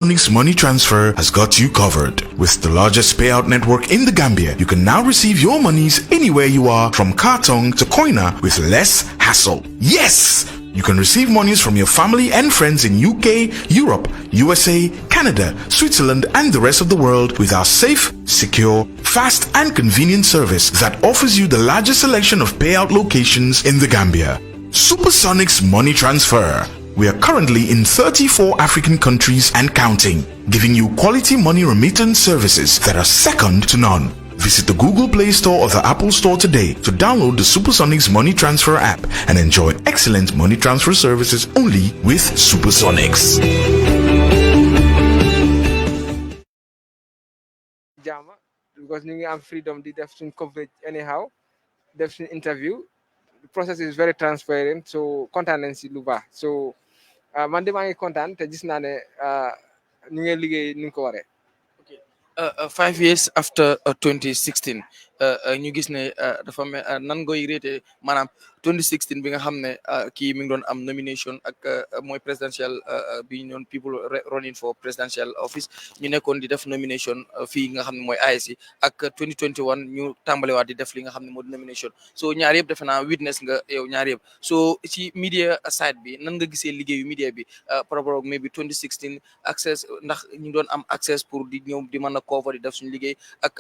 Supersonic's money transfer has got you covered. With the largest payout network in the Gambia, you can now receive your monies anywhere you are, from Kartong to Koina, with less hassle. Yes! You can receive monies from your family and friends in UK, Europe, USA, Canada, Switzerland, and the rest of the world with our safe, secure, fast, and convenient service that offers you the largest selection of payout locations in the Gambia. Supersonic's money transfer. We are currently in 34 African countries and counting, giving you quality money remittance services that are second to none. Visit the Google Play Store or the Apple Store today to download the Supersonics Money Transfer app and enjoy excellent money transfer services only with Supersonics. Jama, because we have freedom to do coverage anyhow, do interview. The process is very transparent, so content and si luba. So man de mangi content te gis na ne ñu ngi liggéey ni ko waré. 5 years after 2016 ñu gis ne dafa nan ngoy rété manam 2016 bi nga xamné ki mi ngi doon am nomination ak moy presidential bi ñoon people running for presidential office ñu nekkon di def nomination fi nga xamné moy IC ak 2021 ñu tambalé waat di def li nga xamné mo nomination so ñaar yëpp defena witness nga yow ñaar yëpp so ci media side bi nan nga gisee liggéeyu media bi par rapport maybe 2016 access ndax ñu doon am access pour di ñëw di mëna cover di def suñu liggéey ak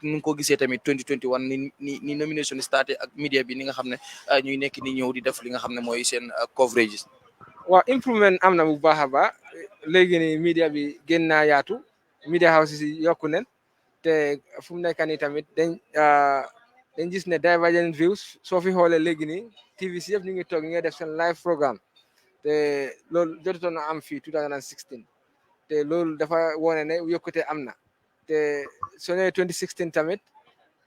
ñu ko gisee tamit 2021 ni nomination starté ak media bi ni nga xamné ñuy nekk ni ñëw di def li nga xamné moy seen coverages. Wa improvement amna bu baaxa ba légui ni media bi gën na yaatu media houses yi yokku nen te fu mu nekk ni tamit dañ gis ne divergent views soo fi xoolee léegi ni TVC yëpp ñu ngi toog ñu ngi def seen live programme te loolu jotoon na am fii 2016 te loolu dafa wone ne yokkute am na te soo nee 2016 tamit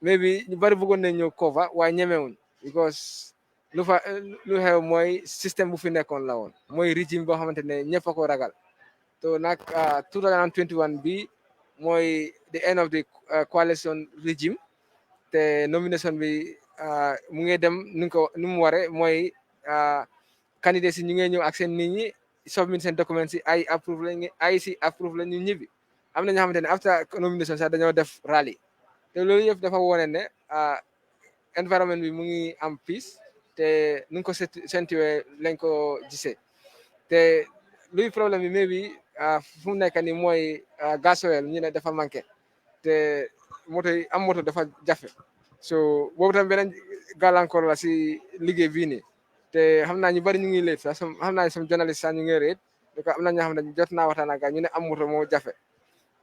maybe ñu bari bëggoon nañ ñëw cover waaye ñemewuñ because lu xew mooy système bu fi nekkoon la woon mooy régime boo xamante ne ñëpp a ko ragal to nag 2021 bi mooy the end of the coalition regime te nomination bi mu ngi dem nu mu waree mooy candidat si ñu ngi ñëw ak seen nit ñi submit seen documents yi ay approve lañ ay si approve la ñu ñibbi am na ñoo xamante ne after nomination sax dañoo def rally te loolu yëpp dafa wone ne environnement bi mu ngi am peace te nu ko sentiwee lañ ko gisee te luy problème bi mais bi fu mu nekk ni mooy gasoil ñu ne dafa manqué te moto yi am moto dafa jafe so boobu tam beneen gàllankoor la si liggéey bii nii te xam naa ñu bari ñu ngi leet sax xam naa some journaliste sax ñu ngi reet am na ñoo xam ne jot naa waxtaan ak ñu ne am moto moo jafe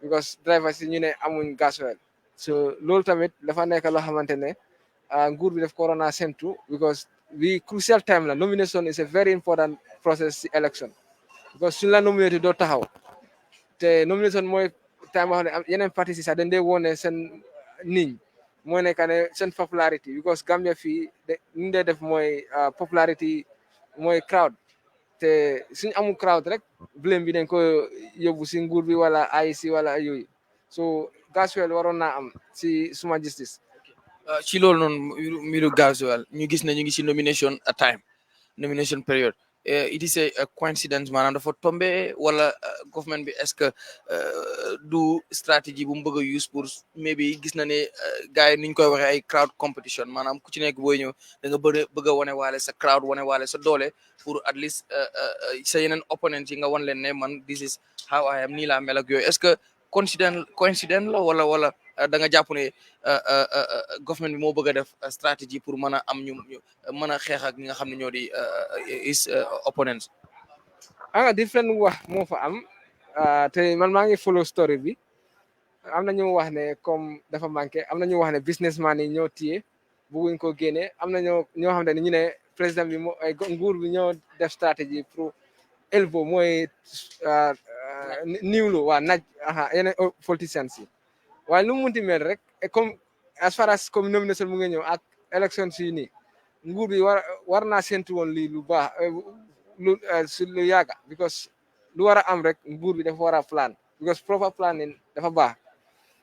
because driver si ñu ne amuñ gasoil so loolu tamit dafa nekk loo xamante ne nguur bi def corona sentu because we crucial time la nomination is a very important process si election because suñ la nominate doo taxaw te nomination mooy time boo xam ne yeneen parti si sax dañ dee wone seen niñ mooy nekk ne seen popularity because Gambia fii ñu dee def mooy popularity mooy crowd te suñ amul crowd rek blame bi dañ ko yóbbu si nguur bi wala IEC wala yooyu so gasoil waroon naa am si suma justice ci loolu noonu mbiru gasoil ñu gis ne ñu ngi si nomination time nomination period it is a coincidence maanaam dafa tombé wala government bi est-ce que du stratégie bu mu bëgg a use pour maybe gis na ne gars yi niñ koy waxee ay crowd competition maanaam ku ci nekk booy ñëw da nga bëgg a wane waale sa crowd wane waale sa doole pour at least sa yeneen opponent yi nga wan leen ne man this is how I am nii laa mel ak yooyu est-ce que coïncidence la wala da nga jàpp ne government bi moo bëgg a def stratégie pour mën a am ñu mën a xeex ak ñi nga xam ne ñoo di is opponents. different wax moo fa am te man maa ngi follow story bi am na ñu wax ne comme dafa manqué am na ñu wax ne businessman yi ñoo téye bëgguñ ko génne am na ñoo xam ne ñu ne président bi moo nguur bi ñoo def stratégie pour elbow mooy niwlu waa naj yeneen politicians yi waaye lu mu munti mel rek comme as far as comme nomination mu ngi ñëw ak élection si nii nguur bi war naa séntu woon lii lu baax lu yàgga because lu war a am rek nguur bi dafa war a plan because proper planning dafa baax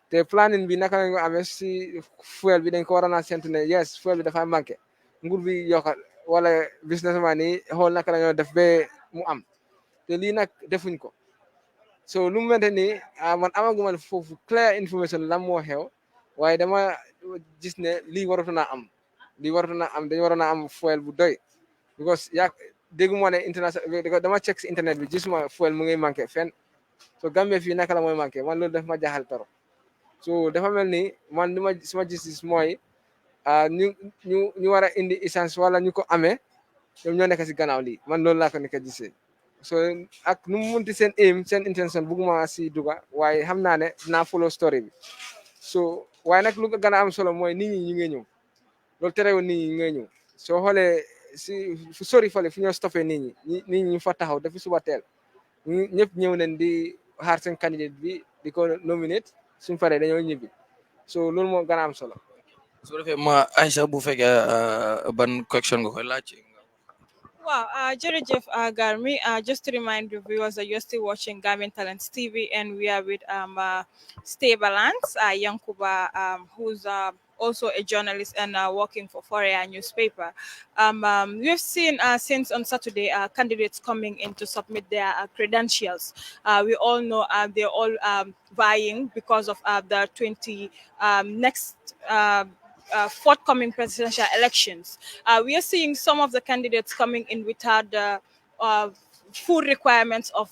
te planning bi naka lañ ko amee si fuel bi dañ ko war a naa séntu ne yes fuel bi dafa manqué nguur bi yokka wala businessman yi xool naka la ñoo def ba mu am te lii nag defuñ ko so lu mu mel ni man amaguma foofu clear information lan moo xew waaye dama gis ne lii waratu naa am lii waratu naa am dañu waroon a am fuel bu doy because yaa dégguma ne international dama check si internet bi gisuma fuel mu ngi manqué fenn so Gambie fii naka la mooy manqué man loolu daf ma jaaxal trop so dafa mel ni man li ma suma gis mooy ñu war a indi essence wala ñu ko amee ñoom ñoo nekk si gannaaw lii man loolu laa ko nekk gisee so ak nu mu munti seen aim seen intention bugguma si duga waaye xam naa ne dinaa follow story bi so waaye nag lu ko gën a am solo mooy nit ñi ñu ngi ñëw loolu terewul nit ñi ñu ngi ñëw soo xoolee si fu sori fale fu ñoo stoppé nit ñi ñu fa taxaw dafi suba teel ñëpp ñëw nañ di xaar seen candidate bi di ko nominate suñ paree dañoo ñibbi so loolu moo gën a am solo. su ko defee ma Aïcha bu fekkee ban question nga koy laaj. Wow, Jerejef Garmi, just to remind the viewers that you're still watching Gambian Talents TV, and we are with Stay Balance, Yankuba, who's also a journalist and working for Foria newspaper. We've seen since on Saturday candidates coming in to submit their credentials. We all know they're all vying because of the 20 next. Forthcoming presidential elections. We are seeing some of the candidates coming in without the full requirements of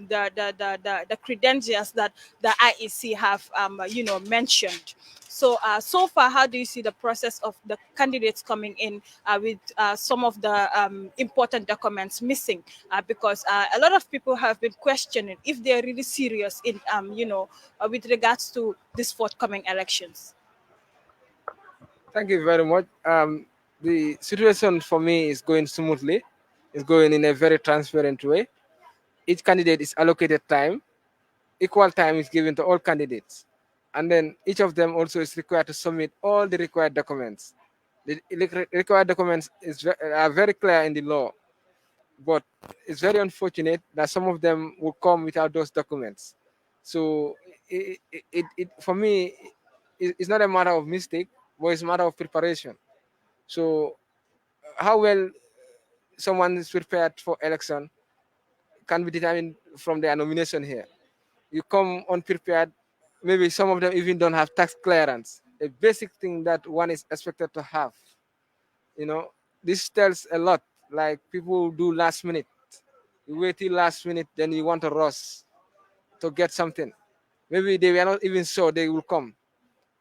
the credentials that the IEC have, mentioned. So, so far, how do you see the process of the candidates coming in with some of the important documents missing? Because a lot of people have been questioning if they're really serious in, with regards to these forthcoming elections. Thank you very much. The situation for me is going smoothly. It's going in a very transparent way. Each candidate is allocated time. Equal time is given to all candidates. And then each of them also is required to submit all the required documents. The required documents are very clear in the law. But it's very unfortunate that some of them will come without those documents. So for me, it's not a matter of mistake, but it's a matter of preparation. So how well someone is prepared for election can be determined from their nomination here. You come unprepared, maybe some of them even don't have tax clearance, a basic thing that one is expected to have. This tells a lot. Like people do last minute. You wait till last minute, then you want to rush to get something. Maybe they were not even sure they will come,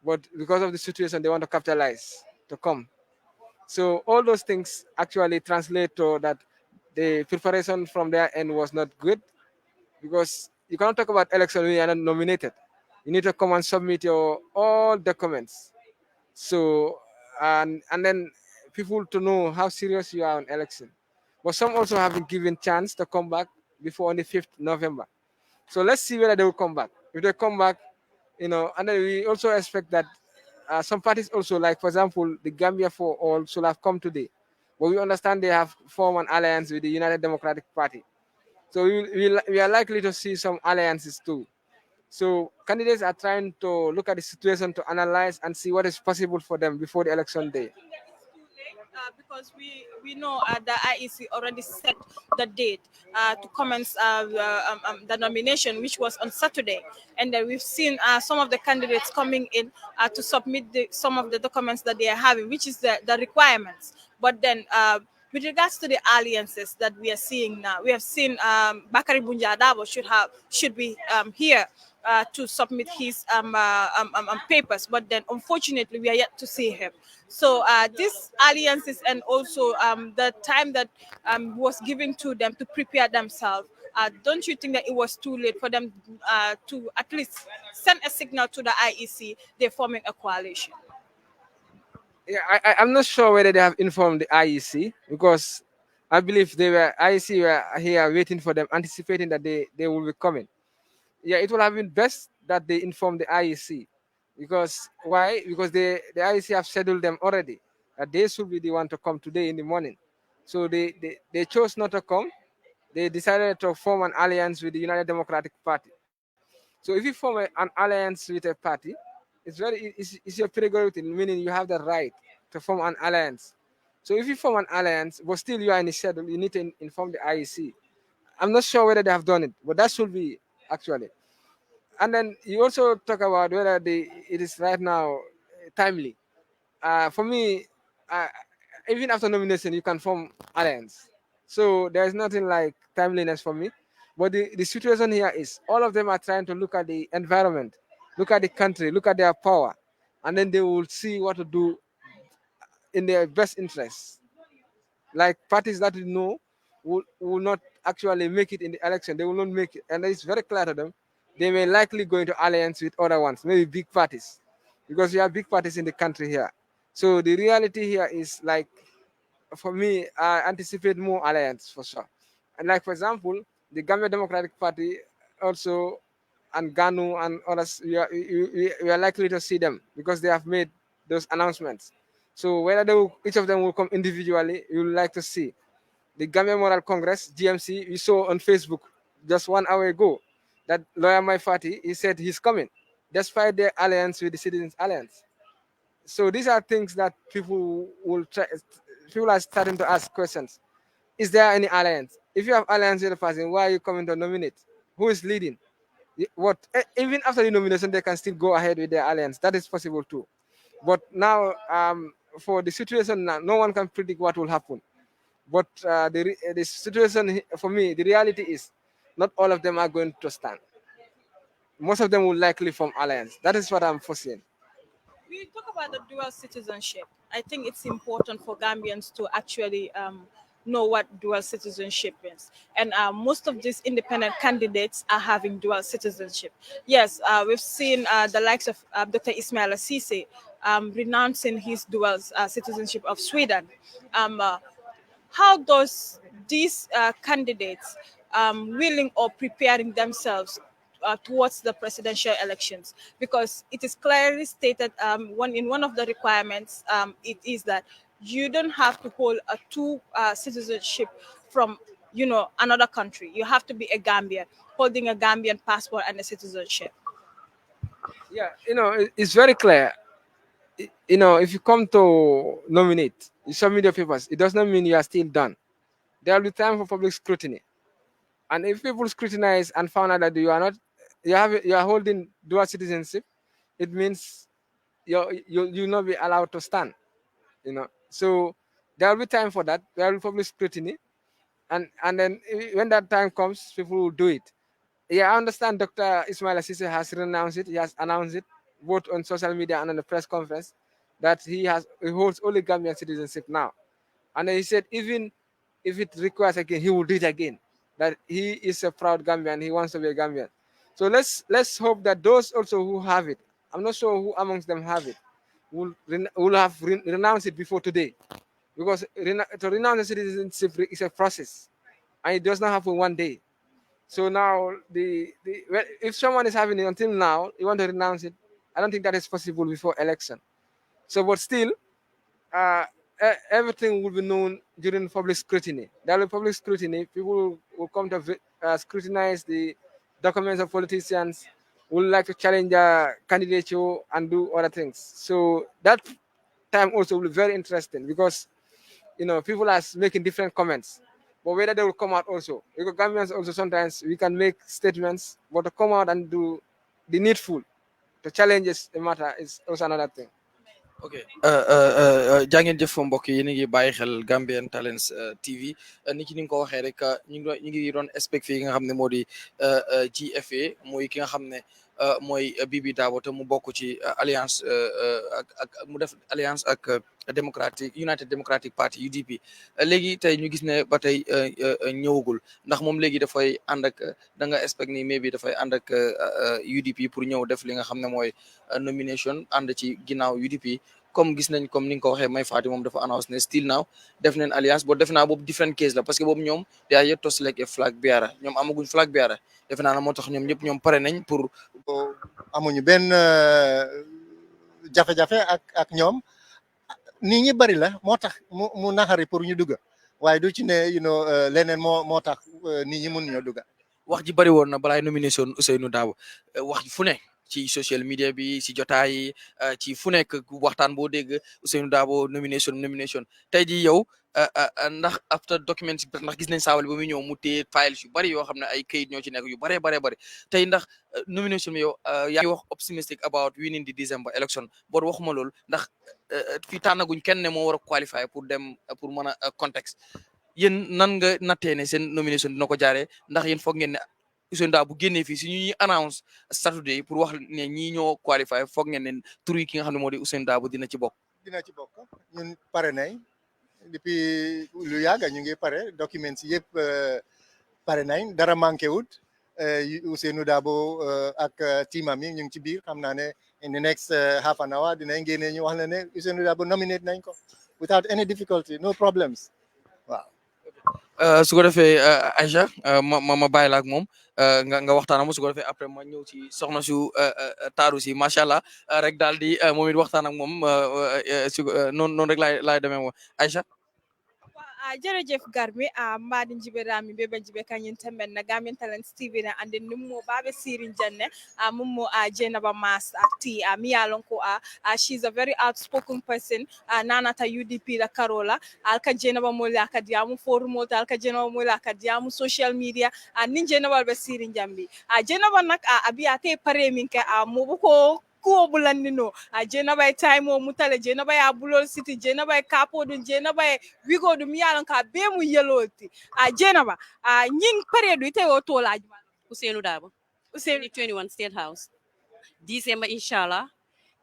but because of the situation, they want to capitalize to come. So all those things actually translate to that the preparation from their end was not good, because you cannot talk about election when you are not nominated. You need to come and submit your all documents. So and then people to know how serious you are on election. But some also have been given chance to come back before on the 5th November. So let's see whether they will come back. If they come back, and then we also expect that some parties also, like for example, the Gambia for All should have come today. But we understand they have formed an alliance with the United Democratic Party. So we are likely to see some alliances too. So candidates are trying to look at the situation to analyze and see what is possible for them before the election day. Because we know the IEC already set the date to commence the nomination, which was on Saturday, and then we've seen some of the candidates coming in to submit some of the documents that they are having, which is the requirements. But then with regards to the alliances that we are seeing now, we have seen Bakari Bunjadabo should be here to submit his papers, but then unfortunately we are yet to see him. So these alliances and also the time that was given to them to prepare themselves, don't you think that it was too late for them to at least send a signal to the IEC they're forming a coalition? Yeah, I'm not sure whether they have informed the IEC, because I believe IEC were here waiting for them, anticipating that they will be coming. Yeah, it would have been best that they inform the IEC, because why? Because the IEC have scheduled them already. That they should be the one to come today in the morning. So they chose not to come. They decided to form an alliance with the United Democratic Party. So if you form an alliance with a party, it's your prerogative, meaning you have the right to form an alliance. So if you form an alliance, but still you are in a schedule, you need to inform the IEC. I'm not sure whether they have done it, but that should be actually. And then you also talk about whether it is right now timely. For me, uh, even after nomination, you can form alliance. So there's nothing like timeliness for me. But the situation here is all of them are trying to look at the environment, look at the country, look at their power, and then they will see what to do in their best interest. Like parties that you know will not actually make it in the election, they will not make it. And it's very clear to them. They may likely go into alliance with other ones, maybe big parties, because we have big parties in the country here. So the reality here is like, for me, I anticipate more alliance for sure. And like for example, the Gambia Democratic Party also and GANU and others, we are likely to see them because they have made those announcements. So whether each of them will come individually, you would like to see. The Gambia Moral Congress, GMC, we saw on Facebook just 1 hour ago that lawyer Mai Fati, he said he's coming, despite their alliance with the Citizens Alliance. So these are things that people are starting to ask questions. Is there any alliance? If you have alliance with the person, why are you coming to nominate? Who is leading? What even after the nomination, they can still go ahead with their alliance. That is possible too. But now, for the situation now, no one can predict what will happen. But the situation for me, the reality is, not all of them are going to stand. Most of them will likely form alliance. That is what I'm foreseeing. We talk about the dual citizenship. I think it's important for Gambians to actually know what dual citizenship is. And most of these independent candidates are having dual citizenship. Yes, we've seen the likes of Dr. Ismail Assise renouncing his dual citizenship of Sweden. How does these candidates willing or preparing themselves towards the presidential elections, because it is clearly stated one of the requirements, it is that you don't have to hold a two citizenship from another country. You have to be a Gambian holding a Gambian passport and a citizenship. Yeah, it's very clear. If you come to nominate, you submit your papers. It does not mean you are still done. There will be time for public scrutiny. And if people scrutinize and found out that you are holding dual citizenship, it means you'll not be allowed to stand. So there will be time for that. There will be public scrutiny, and then when that time comes, people will do it. Yeah, I understand Dr. Ismail Assise has renounced it. He has announced it both on social media and on the press conference that he holds only Gambian citizenship now. And then he said even if it requires again, he will do it again. That he is a proud Gambian. He wants to be a Gambian. So let's hope that those also who have it, I'm not sure who amongst them have it, will have renounced it before today, because to renounce the citizenship is a process, and it does not happen one day. So now, if someone is having it until now, you want to renounce it, I don't think that is possible before election. So, but still, uh, everything will be known during public scrutiny. There will be public scrutiny. People will come to scrutinize the documents of politicians, will like to challenge their candidature and do other things. So that time also will be very interesting, because people are making different comments. But whether they will come out also, because Gambians also sometimes we can make statements, but to come out and do the needful to challenge the matter is also another thing. ok jaa ngeen jëf mbokk yi, ni ngi bàyyi xel Gambian Talents TV. ni ki ni nga ko waxee rek ñu ngi doon expect fii nga xam ne moo di GFA, mooy ki nga xam ne mooy Bibi Dabo, te mu bokk ci alliance ak mu def alliance ak United Democratic Party UDP. léegi tey ñu gis ne ba tey ñëwagul, ndax moom léegi dafay ànd ak da nga expect ni maybe dafay ànd ak UDP pour ñëw def li nga xam ne mooy nomination ànd ci ginnaaw UDP. comme gis nañ, comme ni nga ko waxee, Mai Fatty moom dafa announce ne still now def nañ alliance, boo def naa boobu different case la, parce que boobu ñoom they are yet to select a flag bearer. ñoom amaguñ flag bearer. defe naa ne moo tax ñoom ñëpp ñoom pare nañ pour amuñu benn jafe-jafe ak ñoom. nit ñi bari la moo tax mu naxari pour ñu dugga, waaye du ci ne leneen moo tax nit ñi mun ñoo dugga. wax ji bari woon na balaay nomination Ousainou Darboe, wax ji fu ne ci social media bi, ci jotaay yi, ci fu nekk waxtaan boo dégg Ousainou Darboe nomination tey ji yow ndax after documents ndax gis nañ saawal ba muy ñëw mu téye files yu bari yoo xam ne ay kayit ñoo ci nekk yu bare tey ndax nomination bi yow yaa ngi wax optimistic about winning the December election bor waxuma loolu ndax fii tànnaguñ kenn ne moo war a qualify pour dem pour mën a contexte yéen nan nga nattee ne seen nomination dina ko jaaree ndax yéen foog ngeen ne Ousainou Darboe bu génnee fii si ñuy announce Saturday pour wax ne ñii ñoo qualify foog ngeen ne tur yi ki nga xam ne moo di Ousainou Darboe dina ci bokk. dina ci bokk ñun pare nañ depuis lu yàgg ñu ngi pare documents yëpp pare nañ dara manqué wut Ousainou Darboe ak teamam yi ñu ngi ci biir xam naa ne in the next half an hour dinañ génnee ñu wax la ne Ousainou Darboe nominate nañ ko without any difficulty no problems waaw. su ko defee Aïcha ma bàyyi la ak moom nga waxtaan ak su ko defee après ma ñëw ci soxna su taaru si macha allah rek daal di moom it waxtaan ak moom su noonu rek laay demee moom Aïcha. jërëjëf Garmi mbaɗi jiɓirami ɓe ɓe jiɓe kañum temben na Gambian Talents TV na ande nummo baɓe sirin janne mummo Jenaba Mas ti mi yalon ko she's a very outspoken person nanata UDP la Karola alka Jenaba moli aka diamu forum mota alka Jenaba moli aka diamu social media nin Jenaba ɓe sirin jambi Jenaba nak abiya te pare min ke mo ko ko bulandino Jenaba time o mutale Jenaba ya bulol city Jenaba kapo dun Jenaba wigo dum yalan ka be mu yeloti Jenaba nyin pare du te o to laaj Ousainou Darboe Ousainou 21 State House December inshallah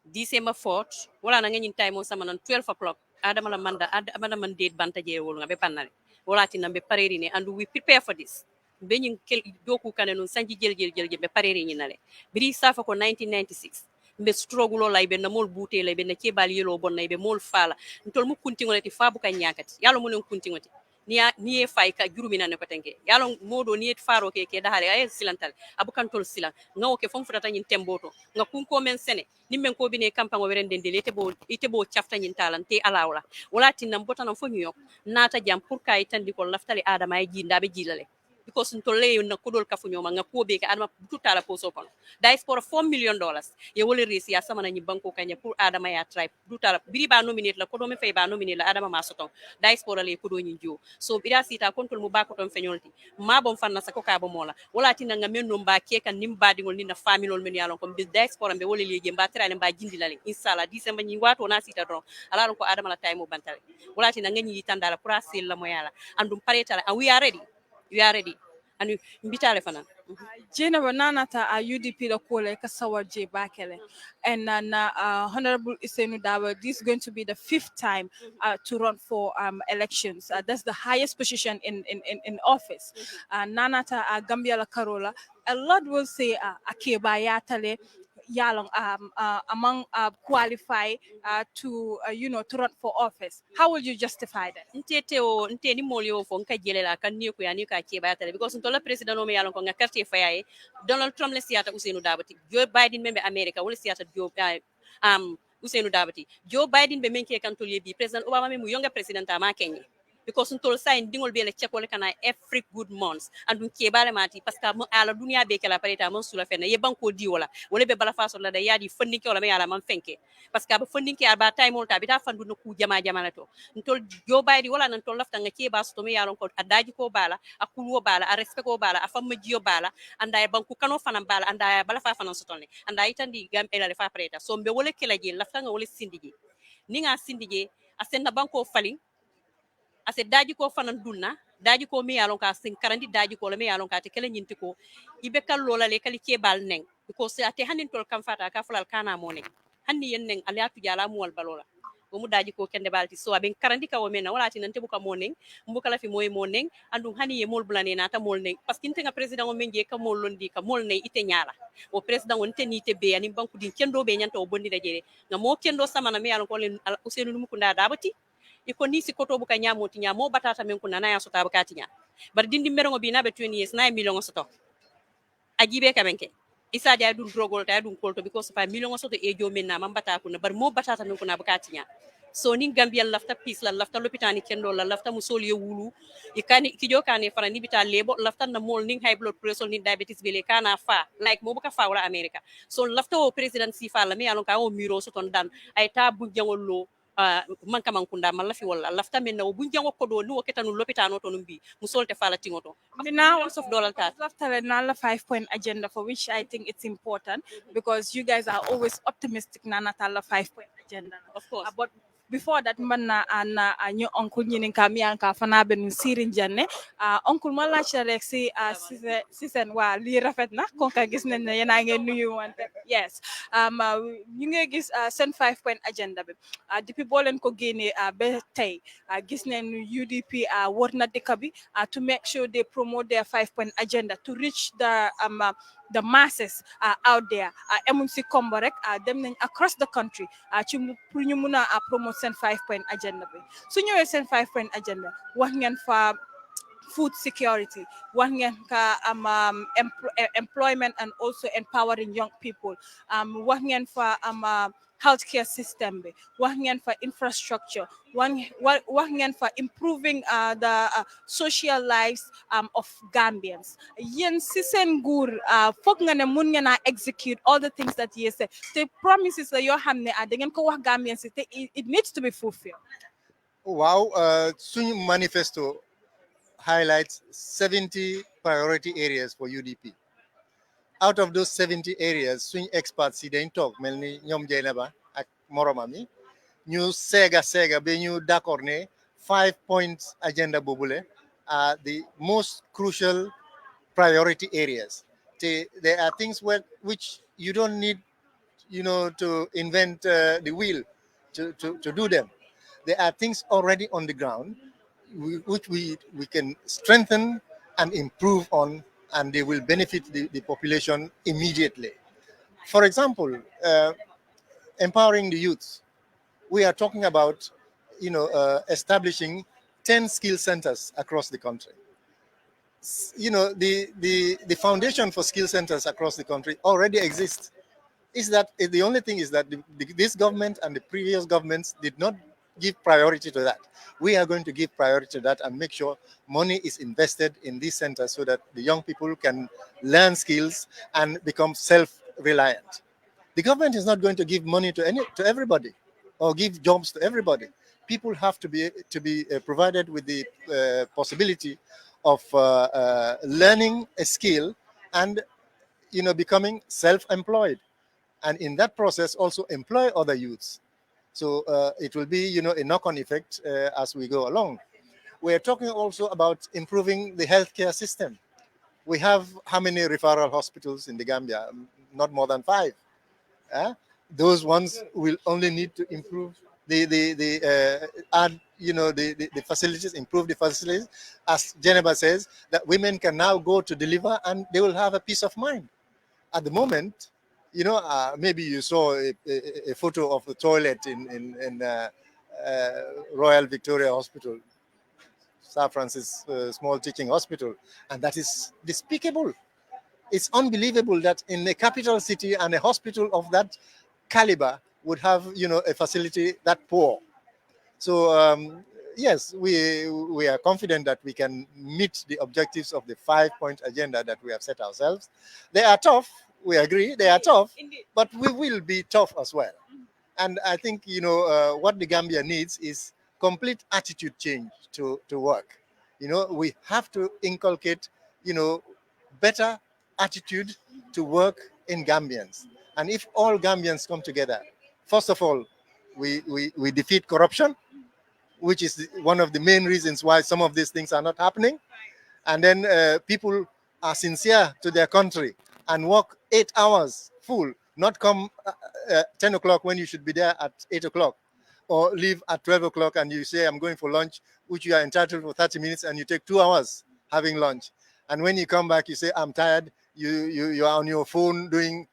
December 4th wala na ngin time o sama non 12 o'clock adama la man date banta je wol nga be pannale wala tinna be pareri ne and we prepare for this be nyin kel doku kanenu sanji jel be pareri ni nale biri safa ko 1996 mbe struggle lay be na mol buute lay be na cebal yelo bon nay be mol fala ntol mu kuntingolati fabu ka nyakati yalo mu len kuntingoti niye fay ka jurumina ne ko tenke yalo modo niye faro ke dahare ay silantal abukan tol silan ngawo ke fom futata nyin temboto nga kunko men sene nimmen ko bine campagne weren den dele ite bo chafta nyin talante alawla wala tinam botana fo nyok nata jam pour kay tandi ko laftali adama ay jinda be jilale because ntolle na kodol kafu nyoma nga ko be ka adama tutala poso kono diaspora $4 million ye wole resi ya sama na nyi banko kanya pour adama ya tribe tutala biri ba nominate la kodo me fay ba nominate la adama ma soton diaspora le kodo nyi jo so bira sita kontol mu ba ko ton fenyolti ma bon fanna sako ka bo mola wala tinna nga menno mba ke kan nim badigol ni na familol men yalon ko bi diaspora be wole leje mba trale mba jindi lale inshallah December nyi wato na sita don ala ko adama la time mo bantale wala tinna nga nyi tandala pour asil la moyala andum paretala and we are ready and mbitale fana Jenaba nanata UDP la kole ka sawarje bakele and Honorable Ousainou Darboe, this is going to be the 5th time to run for elections. That's the highest position in office. Nanata Gambia la Karola, a lot will say akeba yatale yalong among qualify to to run for office. How will you justify that? Nte ni molio fo nka jelela kan ni ko yani ka ke bayata because ntola president o me yalon ko nga carte fayaye Donald Trump le siata Ousainou Darboe Joe Biden membe America wala siata Ousainou Darboe Joe Biden be menke kan tolye bi president Obama me mu yonga president ma Kenya because ntol sign dingol be le checkole kana every good months andun ke bale mati parce que ala dunia be kala pareta mon sula fenna ye banko di wala be bala faso la da yadi funding ke wala me yala man fenke parce que ba funding ke aba time on ta bita fandu no ku jama la to ntol Joe Biden wala nan tol lafta nga ke ba so me yalon ko adaji ko bala akulu bala a respect ko bala a famma jiyo bala anda e banko kano fanan bala anda bala fa fanan so tonne anda itandi gam ela le fa pareta so be wala kala je lafta nga wala sindije ni nga sindije asenna banko fali ase daji ko fanan dunna daji ko mi yalon ka sin karandi daji ko le mi yalon ka te kala nyinti ko ibe kallo la le kali kebal neng because ate hanin tol kam fata ka fulal kana mo neng hanni yen neng aliatu jala mu wal balola o mu daji ko kende balti so aben karandi ka o mena wala ti nante buka mo neng mbuka la fi moy mo neng andum hani ye mol bulane na ta mol neng parce que nga president o menje ka mol londi ka mol ne ite nyala o president won te ni te be ani banku din kendo be nyanta o bondi da jere nga mo kendo sama na mi yalon ko len Ousainou Numukunda Darboe iko ni si koto buka nyamoti nyamo batata men kuna na ya sota bakati nya bar dindi merongo bi na be 20 years na million soto ajibe kamenke isa ja dun drogol ta dun kolto because 5 million soto e jo men na man bata kuna bar mo batata men kuna bakati nya so ni Gambia lafta peace la lafta lopitani kendo la lafta musol ye wulu ikani kijo kane fara ni bita lebo lafta na mol ning high blood pressure ni diabetes bele kana fa like mo buka fa wala America so lafta o president si fa la me alon ka o miro soton dan ay ta bu jangol lo manka mankunda malla fi walla lafta men no bu jango ko do ni o ketanu lopitano to numbi mu solte fala tingoto Now, of dollar tat after another 5 point agenda, for which I think it's important because you guys are always optimistic. Nana tala 5 point agenda. of course But before that, manna ana new uncle nyinin kami anka fana ben sirin janne. Uncle mala rek si season wa li rafet na konka gis nañ ne yena ngeen nuyu wante. Yes. Ñu ngi gis sen 5 point agenda bi. Depuis bo len ko génné ba tay gis nañ UDP wor na dëkk bi to make sure they promote their 5 point agenda to reach the masses out there. Emun si kombo rek dem nañ across the country ci pour ñu mëna promote sen 5 point agenda bi. Su ñëwé sen 5 point agenda wax ngeen fa food security, wax ngeen ka employment and also empowering young people. Wax ngeen fa healthcare system bi, wax ngeen fa infrastructure, wax ngeen fa improving the social lives of Gambians. Yen si sen nguur foog nga ne mun ngeen a execute all the things that you say. The promises that yoo xam ne da ngeen ko wax Gambians te it needs to be fulfilled. Wow, suñu manifesto highlights 70 priority areas for UDP. Out of those 70 areas, swing experts si dañ toog mel ni ñoom Jeynaba ak moromam yi ñu seega ba ñu d'accord ne 5 points agenda boobule are the most crucial priority areas. There are things which you don't need, to invent the wheel to do them. There are things already on the ground which we can strengthen and improve on, and they will benefit the population immediately. For example, empowering the youth. We are talking about, establishing 10 skill centers across the country. The foundation for skill centers across the country already exists. The only thing is that this government and the previous governments did not give priority to that. We are going to give priority to that and make sure money is invested in these centers so that the young people can learn skills and become self-reliant. The government is not going to give money to everybody or give jobs to everybody. People have to be provided with the possibility of learning a skill and becoming self-employed, and in that process also employ other youths. So it will be a knock-on effect as we go along. We're talking also about improving the healthcare system. We have how many referral hospitals in the Gambia? Not more than 5. Those ones will only need to improve add the facilities, improve the facilities. As Geneva says, that women can now go to deliver and they will have a peace of mind. At the moment, maybe you saw a photo of the toilet in Royal Victoria Hospital, Sir Francis Small Teaching Hospital, and that is despicable. It's unbelievable that in a capital city and a hospital of that caliber would have a facility that poor. So yes, we are confident that we can meet the objectives of the 5-point agenda that we have set ourselves. They are tough. We agree they are tough, but we will be tough as well. And I think what the Gambia needs is complete attitude change to work. We have to inculcate better attitude to work in Gambians. And if all Gambians come together, first of all, we defeat corruption, which is one of the main reasons why some of these things are not happening. And then people are sincere to their country and work 8 hours full, not come 10 o'clock when you should be there at 8 o'clock, or leave at 12 o'clock and you say, I'm going for lunch, which you are entitled for 30 minutes, and you take 2 hours having lunch. And when you come back, you say, I'm tired. You are on your phone doing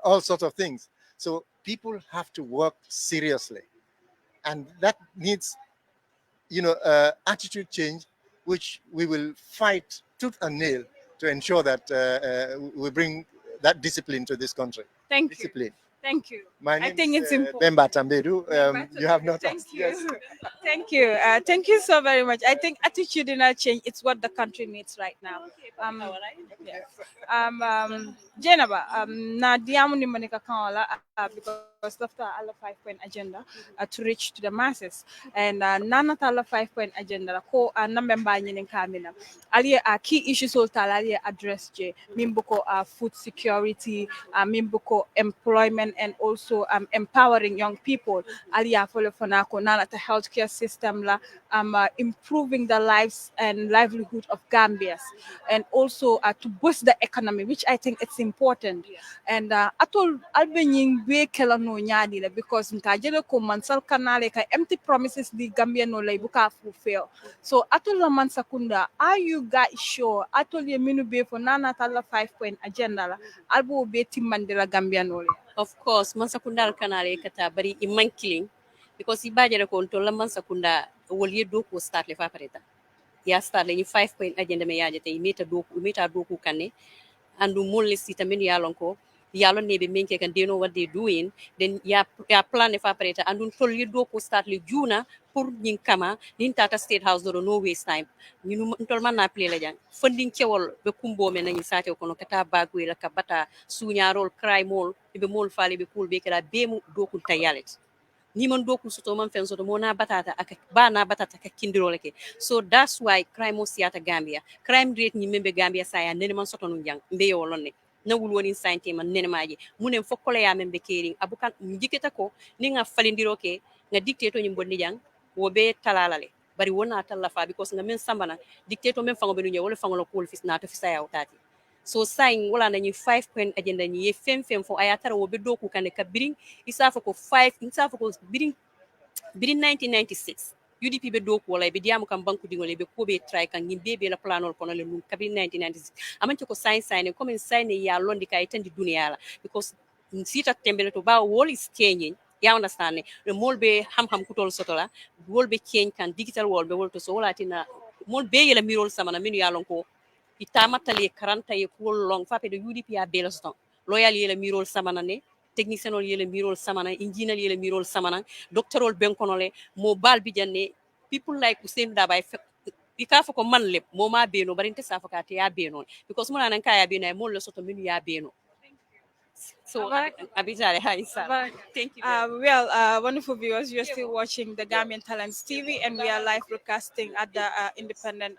all sorts of things. So people have to work seriously. And that needs, attitude change, which we will fight tooth and nail to ensure that we bring that discipline to this country. Thank Discipline. you. Thank you. My name I think is it's important. Bemba Tambedu. You have not Thank asked. you. Yes. Thank you. Thank you so very much. I think attitudinal change it's what the country needs right now. Yeah. Jenaba, na diamu ni manika kawala because left our 5-point agenda to reach to the masses. And none of our 5-point agenda, ko number in Kamina. Ali key issues all ali address J. Mimbuko food security, Mimbuko employment, and also empowering young people. Ali follow Fonako, none at the healthcare system, improving the lives and livelihood of Gambians, and also to boost the economy, which I think it's important. And atol albenying be kelano nyadi la because nkajele ko mansal kanale ka empty promises the Gambia no lay buka fulfill. So atol la mansakunda, are you guys sure atol ye minu be for nana tala 5-point agenda la albo be timmandela Gambia no lay? Of course, mansakunda kanale kata bari iman killing because ibajere ko to la mansakunda wol yedo ko start le fa pareta. Ya start le 5-point agenda me yaje te imita doku kanne andu molle sita men yalonko yalon ne be menke kan they know what they doing then ya plan e fa pareta andu tolli do ko start le juna pour nyin kama nin tata state house do no waste time ñunu tol man na play la jang funding cewol be kumbo men nañu sate ko no kata bagwe la ka bata suñarol crime mol be mol fale be pool be kala be mu do ko tayalet ni man doku soto man fen soto mona batata aka bana batata ka kindiro leke so that's why crime mo siata Gambia crime rate ni membe Gambia saya nene man soto nun jang mbe yo lonne na wul woni sante man nene maji munen fokkole ya membe kering abukan jiketa ko ni nga falindiro ke nga dictator ni bonni jang wo be talalale bari wona talla fa because nga men sambana dictator men fango be nu wala fango ko fis na to fisa ya utati so saying wala nañu 5-point agenda ni ye fem fo ayatara wo be doku kane ka biring isafa ko biring 1996 UDP be doku wala be diamu kam banku dingole be ko be try kan ngin be la planol kono le num kabiri 1996 amanti ko sign comme sign ya londi kay tandi dunia la because sita tembele to ba wall is changing ya understand ne mol be ham kutol sotola wol be change kan digital wall be wol to so wala tina mol be yela mirol samana minu ya lon ko itamatali karanta ye cool long fa pe de UDP a beloston loyal yele mirol samana ne technicien ol yele mirol samana engineer yele mirol samana doctorol benkonole mo bal bi janne people like Hussein Daba ikafa ko man lep mo ma beno barinte safa ka te ya beno because mo nan kaya beno mo lo soto minu ya beno so abijare hi sir thank you wonderful viewers, you're still watching the Gambian Talents TV, and we are live broadcasting at the independent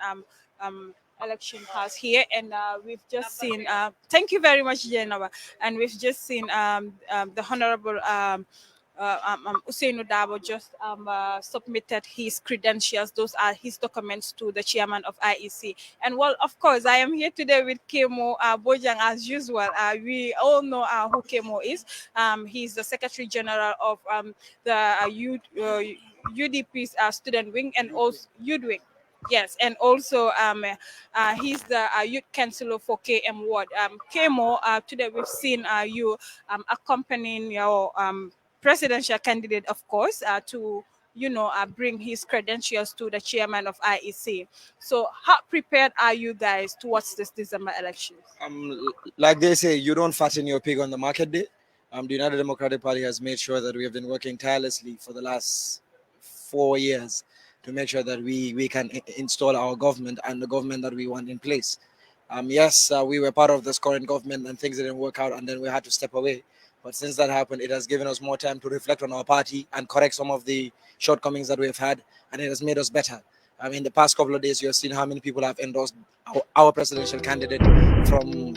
election house here, and we've just seen thank you very much, Jenaba, and we've just seen the honorable Usainu Dabo just submitted his credentials. Those are his documents to the chairman of IEC. And well, of course, I am here today with Kemo Bojang as usual. We all know who Kemo is. He's the Secretary General of the UDP's student wing, and also Youth Wing. Yes, and also he's the youth councillor for KM Ward. Kemo, today we've seen you accompanying your presidential candidate, of course, to bring his credentials to the chairman of IEC. So how prepared are you guys towards this December elections? Like they say, you don't fatten your pig on the market day. The United Democratic Party has made sure that we have been working tirelessly for the last 4 years to make sure that we can install our government and the government that we want in place. Yes, we were part of this current government and things didn't work out, and then we had to step away. But since that happened, it has given us more time to reflect on our party and correct some of the shortcomings that we have had, and it has made us better. In the past couple of days, you have seen how many people have endorsed our presidential candidate from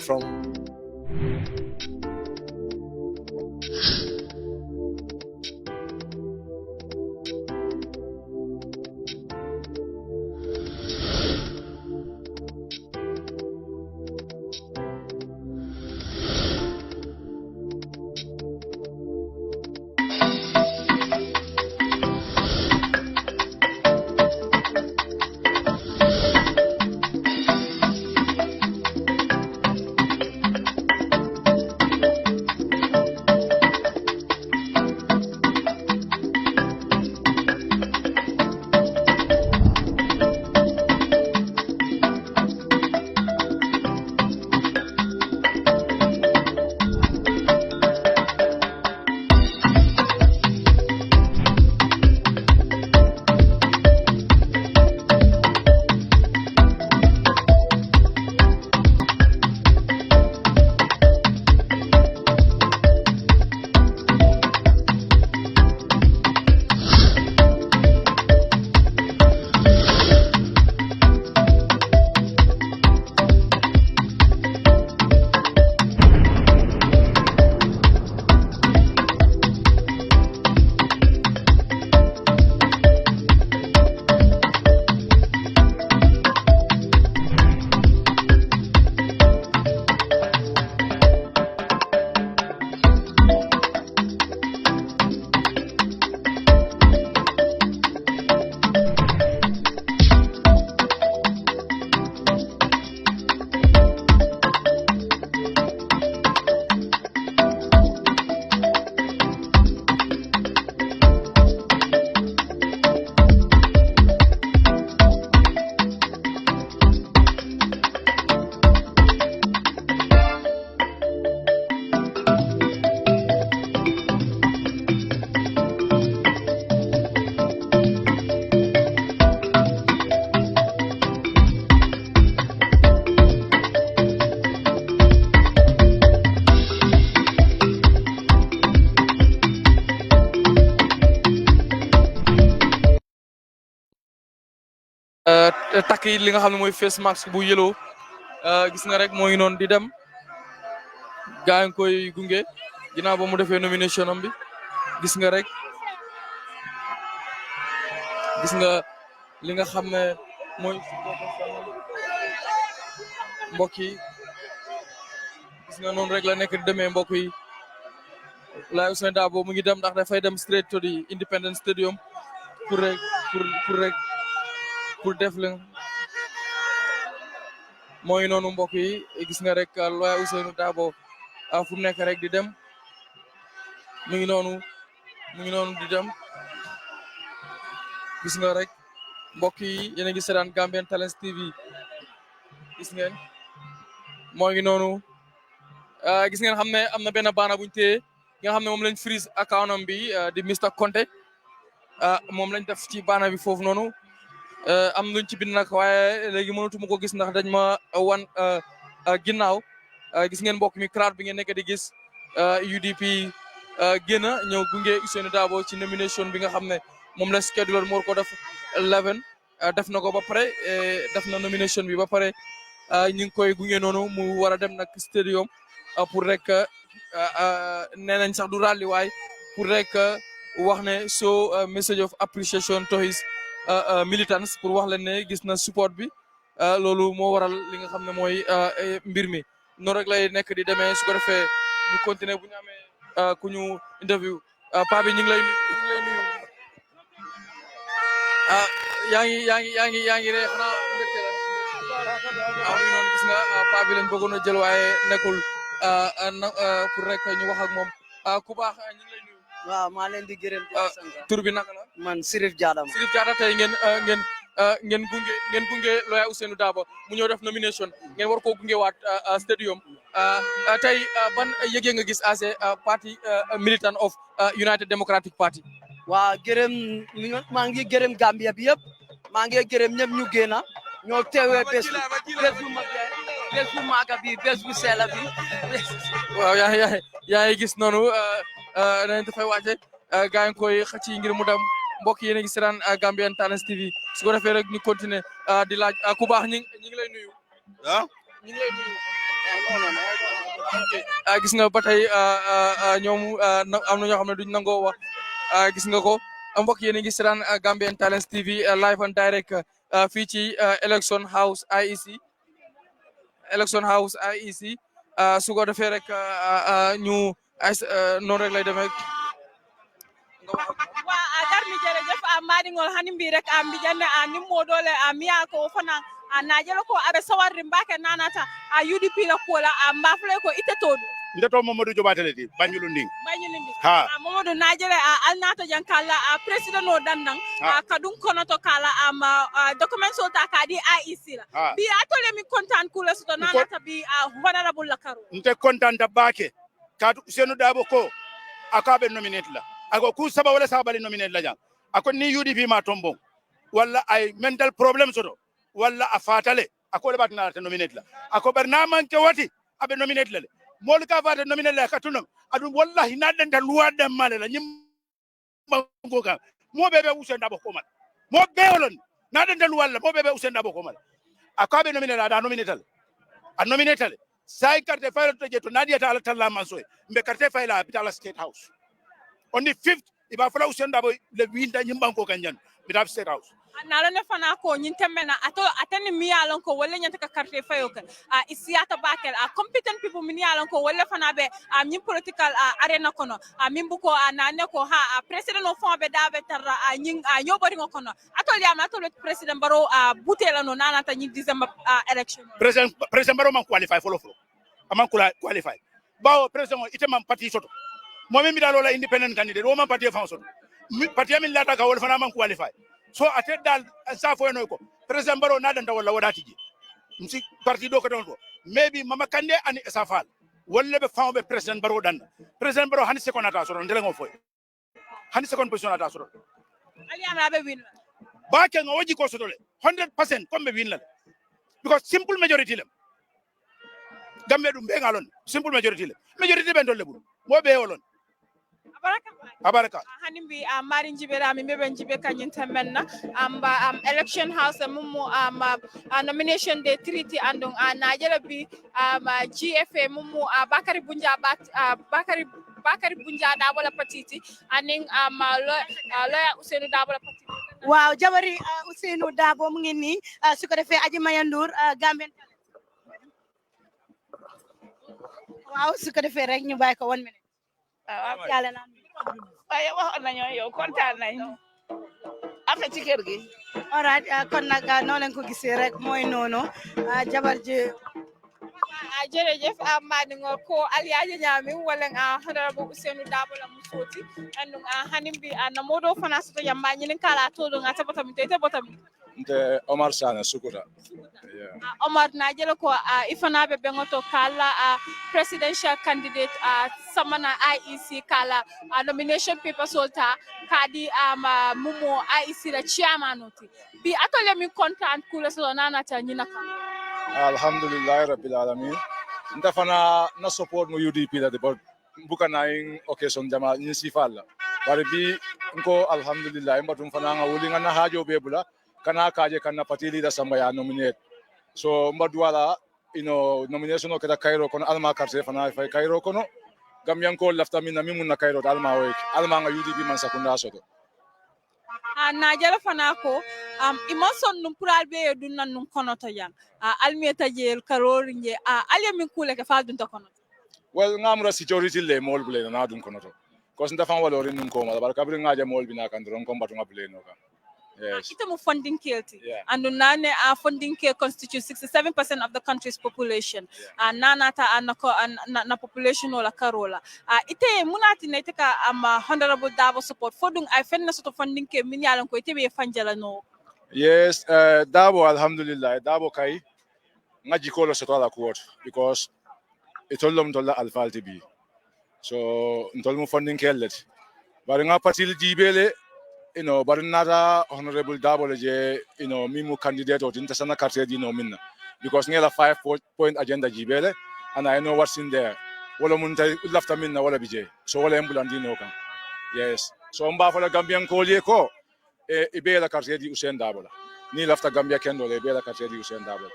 takk yi li nga xam ne mooy face mask bu yellow gis nga rek moo ngi noonu di dem gaa ngi koy gunge ginnaaw ba mu defee nomination am bi gis nga rek gis nga li nga xam ne mooy mbokk yi gis nga noonu rek la nekk di demee mbokk yi Laye Ousainou Darboe mu ngi dem ndax dafay dem straight to the Independence Stadium pour rek pour def la mooy noonu mbokk yi gis nga rek Laye Ousainou Darboe fu mu nekk rek di dem mu ngi noonu di dem gis nga rek mbokk yi yéen a ngi seetaan Gambian Talents TV gis ngeen moo ngi noonu gis ngeen xam ne am na benn baana buñ téye nga xam ne moom lañ freeze account am bi di Mr Conte moom lañ def ci baana bi foofu noonu am luñ ci bind nag waaye léegi mënatuma ko gis ndax dañ ma wan ginnaaw gis ngeen mbokk mi crowd bi ngeen nekk di gis UDP génn ñëw gunge Ousainou Darboe ci nomination bi nga xam ne moom la schedule moo ko def 11 def na ko ba pare def na nomination bi ba pare ñu ngi koy gunge noonu mu war a dem nag stadium pour rek nee nañ sax du rally waay pour rek wax ne so message of appreciation to his militants pour wax leen ne gis na support bi loolu moo waral li nga xam ne mooy mbir mi noonu rek lay nekk di demee su ko defee ñu continuer bu ñu amee ku ñu interview pa bi ñu ngi lay nuyu yaa ngi ree xanaa mbégte la noonu gis nga pa bi lañ bëggoon a jël waaye nekkul pour rek ñu wax ak moom ku baax ñu ngi lay nuyu. waaw maa leen di gërëm di sant. tur bi naka la. man Sirif Diadam. Sirif Diadam tey ngeen gunge Lawyer Ousainou Darboe mu ñëw def nomination ngeen war koo gunge waat stadium tey ban yëgee nga gis as a party militant of United Democratic Party. waa gërëm maa ngi gërëm Gambia bi yëpp maa ngi gërëm ñëpp ñu génn ñoo teewee bés bu mag bés bu maaga bi bés bu seela bi. waaw yaa ngi gis noonu dañ dafay wàcce gaa ngi koy xëcc ngir mu dem mbokk yéen a ngi seetaan Gambian Talents TV su ko defee rek ñu continuer di laaj ku baax ñi ngi lay nuyu. ñu ngi lay nuyu. gis nga ba tey ñoom am na ñoo xam ne duñ nangoo wax gis nga ko mbokk yéen a ngi seetaan Gambian Talents TV live and direct fii ci Election House IEC su ko defee rek ñu noonu rek lay demee. wa darmi jerejef maɗigol hani mbi rek mbiƴanne nimmodole miya ko fana najelo ko aɓe sawarri mbake nanata UDP la kola mbafle ko ite toɗum ndeto Mamadou Jobatele di Banjulu Nding ha Mamadou najele alnato jan kala président o dandan kadum kono to kala document so ta kadi IEC la bi atole mi content kula so nanata bi honorable la karo nte content bake kadu Ousainou Darboe ko akabe nominate la ako ku saba wala saba nominate la jang ako ni UDP ma tombon wala ay mental problem soto wala afatale ako le batna ta nominate la ako barnaman ke wati abe nominate la mol ka fata nominate la katunam adu wallahi na den tan luwa male la nyim bango ka mo bebe Ousainou Darboe ko mal mo beolon na den tan wala mo bebe Ousainou Darboe ko mal akabe nominate la da nominate la sai carte fayla to jeto nadia ta ala talla mansoy mbe carte fayla bitala State House on the 5th iba fala Ousainou Darboe le winda nyimbanko kanjan bitala State House nalo ne fana ko nyin tembena atani miyalon ko wala nyanta ka carte fayo ka isiyata bakel competent people min yalon ko wala fana be nyin political arena kono min buko nane ko president o fon be dabe tarra nyin nyobori kono atol president baro butela no nanata nyin December election president baro man qualify follow aman qualify bawo president ite man parti soto mo mi dalo la independent candidate o man parti fa soto parti min lata ka wala fana man qualify so ate dal sa fo no ko president baro na dan wala wadati ji msi parti do ko don ko maybe mama kande ani safal wala be fawbe president baro dan president baro hani second ata so ndele ngo foy hani second position ata so ali amra be win ba ke ngo waji ko so dole 100% comme be win la because simple majority lam gambe dum be ngalon simple majority ben dole bur mo be wolon abaraka hanimbi marin jibera mi beben jibe kanyin temenna election house mumu nomination day treaty andong najela bi GFA mumu bakari bunja bakari bunja da wala patiti aning lawyer Ousseynou da wala patiti waaw jabari Ousseynou Dabo mu ngi nii su ko defee Aji Mayandour Gambian waaw su ko defee rek ñu bàyyi ko 1 minute waaw yàlla na waaye waxoon nañu yow kontaan nañu affaire ci kër gi alright kon nag noo leen ko gisee rek mooy noonu jabar ji jërëjëf madingo ko aliyaji nyami wala honorable Ousseynou Dabo la musoti andu hanimbi na modo fana soto yamba nyinin kala to do ngata botam te botam nte Omar Sana Sukuta Omar na jelo ko ifana be bengoto kala presidential candidate samana IEC kala nomination paper solta kadi mumo IEC la chairman oti bi atole mi content kula so nana ta nyina alhamdulillah rabbil alamin nta fana na support mo UDP la de buka na in occasion jama ni sifalla bari bi nko alhamdulillah mbatum fana nga wulinga na hajo bebula kana kaje kana patili da samba ya nominate so mbadwala nomination ko da Cairo kono alma carte fana fay Cairo kono gambian ko lafta min na mimun na Cairo alma way alma nga UDP man sakunda soto na jala fana ko imonson num pural be dun nan num kono to yan almeta jeel karori nje alya min kule ke fa dun to kono well ngamra security le mol bule na dun kono to ko sinta fan walori num ko mala bar kabri ngaje mol bina kan ron ko mbatu ngabule no kan yes ita mo funding kelti and nane funding care constitutes 67% of the country's population nanata na population wala karola ite munati na ite ka honorable Dabo support fodung ay fenna soto funding care min yalan ko ite be fanjala no yes Dabo alhamdulillah Dabo kai ngaji ko lo soto ala court because itollom tolla alfalti bi so ntolmu funding care let bari nga patil jibele but another honorable Dabo je mimu candidate or international carte minna because ngela 5-point agenda jibele and I know what's in there wala munta lafta minna wala bije so wala embulandi no kan yes so mba fala Gambian ko liye ko ibela carte di Ousainou Dabo ni lafta Gambia kendo le ibela carte di Ousainou Dabo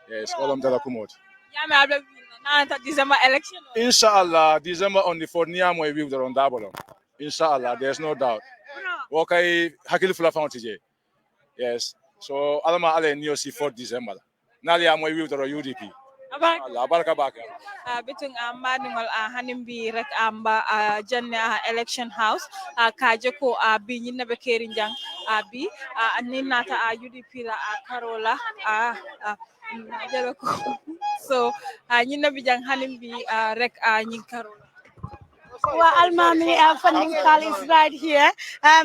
yes wala mtala kumot yame abla na December election inshallah December on the 4th niya mo wiw on Dabo inshallah there's no doubt okay hakili fula fountain yes so alama ale ni aussi 4 December nali amoy wiwtoro UDP Allah baraka baka bitung madingol hanimbi rek amba janne election house kaje ko bi nyinna be keri jang bi ninata UDP la Karola jelo ko so nyinna bi jang hanimbi rek nyin Karola well, Almami funding call is right here.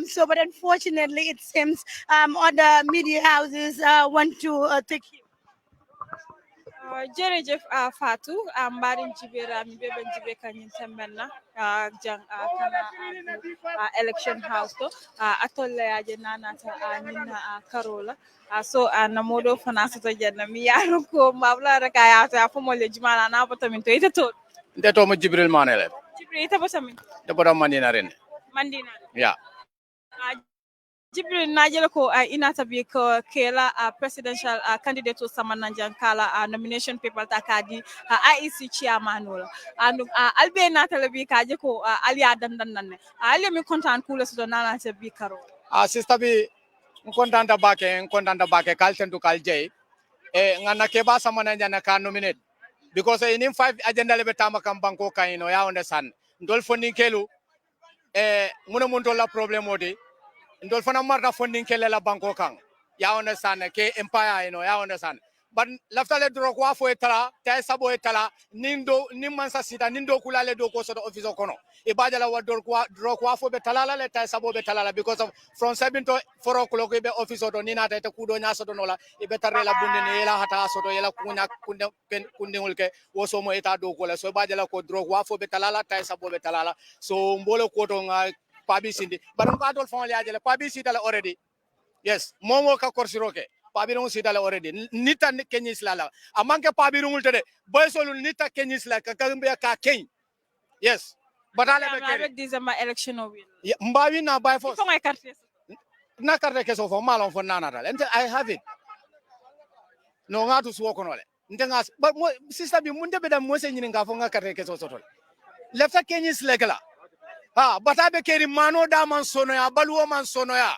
So, but unfortunately, it seems other media houses want to take him. Jerejef Fatou mbarin jibera mi beben jibe kanyin tembenna jang kana election house to atolle aje nanata minna Karola so na modo fana to janna mi yaro ko mabla raka ya ta fo mo le jumala na botamin to ite to nde to mo Jibril Manele Jibril ite botamin de botam mandina ren mandina yeah Jibril najela ko inata bi ko kela presidential candidate to samananjan kala nomination paper takadi IEC chairman wala and albe natala bi kaje ko aliya dandan nanne ali mi content kula so nana ta bi karo sister bi kontanta bake kalten to kalje ngana ke ba samananjan ka nominate because in 5 agenda lebe tama kam banko kayino ya understand ndol funding kelu muna mun to la problem odi ndol fana marta funding kele la banko kan ya understand ke empire ya understand but laftale dro ko afo etala tay sabo etala nindo nimmansa sita nindo kulale do ko soto office kono e badala wa dro ko afo be talala le tay sabo be talala because of from 7 to 4 o'clock be office to nina tay kudo nya soto nola e be tarela bunde ne yela hata soto yela kunya kunde ulke wo so mo eta do ko la so badala ko dro ko afo be talala tay sabo be talala so mbolo ko to nga pabi sindi baron ko adol fon liaje pabi sita already yes momo ka korsiroke pabirung sita already nita kenyis lala amanke pabirung ulte de boysolu nita kenyis la ka kambe ka ken yes batale be avec keri December election o win mbawi na by force fo ngay carte na carte keso fo malon fo nanatal ente I have it no ngatu suwo kono le ndenga ba sister bi munde be dam mo se nyini nga fo nga carte keso sotol lefta kenyis lekala ha batabe keri mano da man sono ya baluwo man sono ya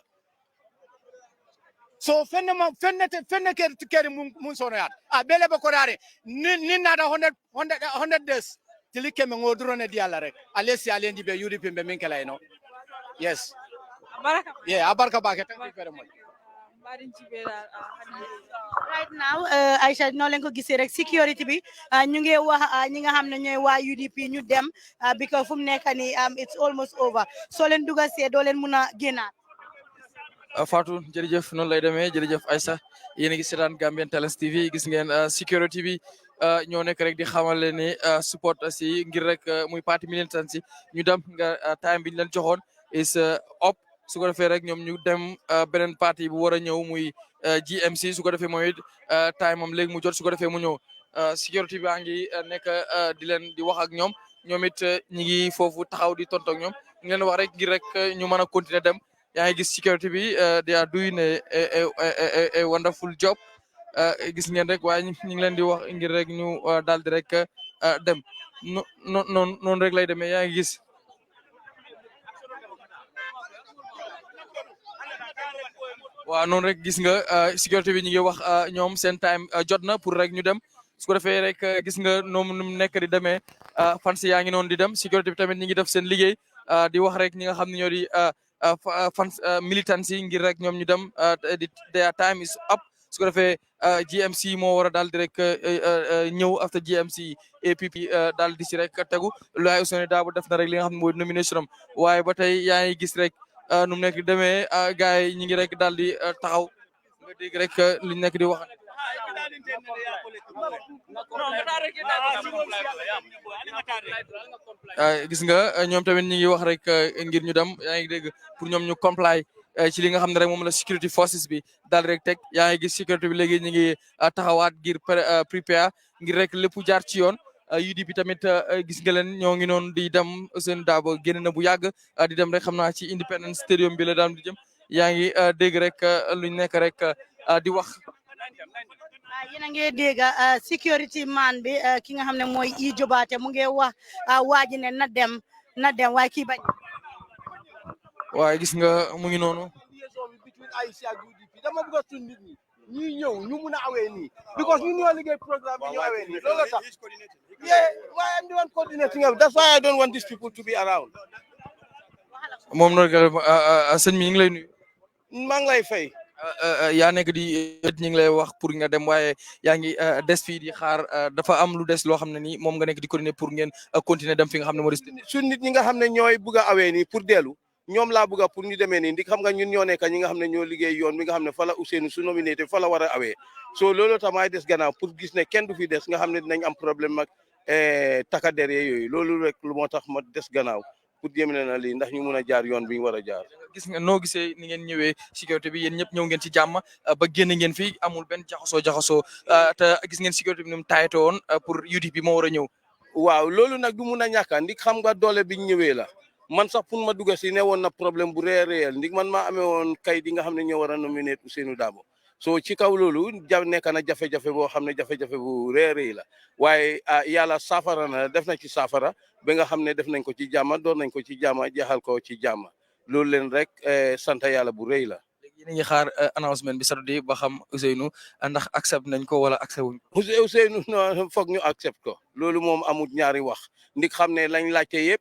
so fenne keri mun sono ya bele be korare ni nada 100 days tili keme ngodrone di ala rek alesi alendi be yuri pembe min kala eno yes baraka yeah abarka ba thank you very much right now Aisha no len ko gisee rek security bi ñu ngi wax ñi nga xam ne ñooy waa UDP ñu dem because fu mu nekk ni it's almost over soo leen duga see doo leen mun a génnaat Fatou jërëjëf noonu lay demee jërëjëf Aïssa yéen a ngi seetaan Gambian Talents TV gis ngeen security bi ñoo nekk rek di xamale ne support si ngir rek muy parti militant si ñu dem nga time bi ñu leen joxoon is up su ko defee rek ñoom ñu dem beneen parti bu war a ñëw muy GMC su ko defee mooy time am léegi mu jot su ko defee mu ñëw security bi a ngi nekk di leen di wax ak ñoom ñoom it ñi ngi foofu taxaw di tontok ñoom ñu leen wax rek ngir rek ñu mën a continuer dem yaa ngi gis security bi they are doing a wonderful job gis ngeen rek waaye ñu ngi leen di wax ngir rek ñu daal di rek dem noonu rek lay demee yaa ngi gis waaw noonu rek gis nga sécurité bi ñu ngi wax ñoom seen time jot na pour rek ñu dem su ko defee rek gis nga noonu nu mu nekk di demee fans yaa ngi noonu di dem sécurité bi tamit ñi ngi def seen liggéey di wax rek ñi nga xam ne ñoo di fans militants yi ngir rek ñoom ñu dem their time is up su ko defee GMC moo war a daal di rek ñëw after GMC APP daal di si rek tegu Laye Ousainou Darboe def na rek li nga xam ne mooy nomination am waaye ba tey yaa ngi gis rek nu mu nekk di demee gars yi ñi ngi rek daal di taxaw nga dégg rek li ñu nekk di wax. gis nga ñoom tamit ñi ngi wax rek ngir ñu dem yaa ngi dégg pour ñoom ñu comply ci li nga xam ne rek moom la security forces bi daal rek teg yaa ngi gis security bi léegi ñu ngi taxawaat ngir prepare ngir rek lépp jaar ci yoon UDP tamit gis nga leen ñoo ngi noonu di dem Ousainou Darboe génn na bu yàgg di dem rek xam naa ci Independence Stadium bi la daal di jëm yaa ngi dégg rek luñ nekk rek di wax. yéen a ngi dégg security man bi ki nga xam ne mooy i jobaate mu ngi wax waa ji ne na dem waaye kii bañ. waaye gis nga mu ngi noonu. dama bëgg a tudd nit ñi ñuy ñëw ñu mun a awee nii because ñu ñoo liggéey programme bi ñu awee nii loolu tax yeah why I'm the one coordinating that's why I don't want these people to be around. moom noonu sëñ mi ñu ngi lay nuyu. maa ngi lay fay. yaa nekk di ñu ngi lay wax pour nga dem waaye yaa ngi des fii di xaar dafa am lu des loo xam ne nii moom nga nekk di coordonner pour ngeen continuer dem fi nga xam ne moo di. suñ nit ñi nga xam ne ñooy bugg a awee nii pour dellu ñoom laa bëgg pour ñu demee nii ndi xam nga ñun ñoo nekk ñi nga xam ne ñoo liggéey yoon bi nga xam ne fa la Ousainou su nominé fa la war a awee so loolu tamaay des gannaaw pour gis ne kenn du fi des nga xam ne dinañ am problème ak takkader yooyu loolu rek lu moo tax ma des gannaaw pour jéem na lii ndax ñu mun a jaar yoon bi ñu war a jaar. gis nga noo gisee ni ngeen ñëwee sécurité bi yéen ñëpp ñëw ngeen ci jàmm ba génn ngeen fi amul benn jaxasoo te gis ngeen sécurité bi ni mu taayatoo woon pour UDP moo war a ñëw. waaw loolu nag du mun a ñàkk ndik xam nga doole biñ ñëwee la. man sax pour ma dugg si ne woon na problème bu réel ndig man maa amee woon kay di nga xam ne ñoo war a nominé Ousainou Darboe so ci kaw loolu nekk na jafe-jafe boo xam ne jafe-jafe bu réel la waaye yàlla saafara na def na ci saafara ba nga xam ne def nañ ko ci jàmm door nañ ko ci jàmm jeexal ko ci jàmm loolu leen rek sant yàlla bu rëy la. léegi yéen a ngi xaar announcement bi Saturday ba xam Ousainou ndax accept nañ ko wala accept wuñ ko. Ousainou non foog ñu accept ko loolu moom amul ñaari wax ndig xam ne lañ laajte yëpp.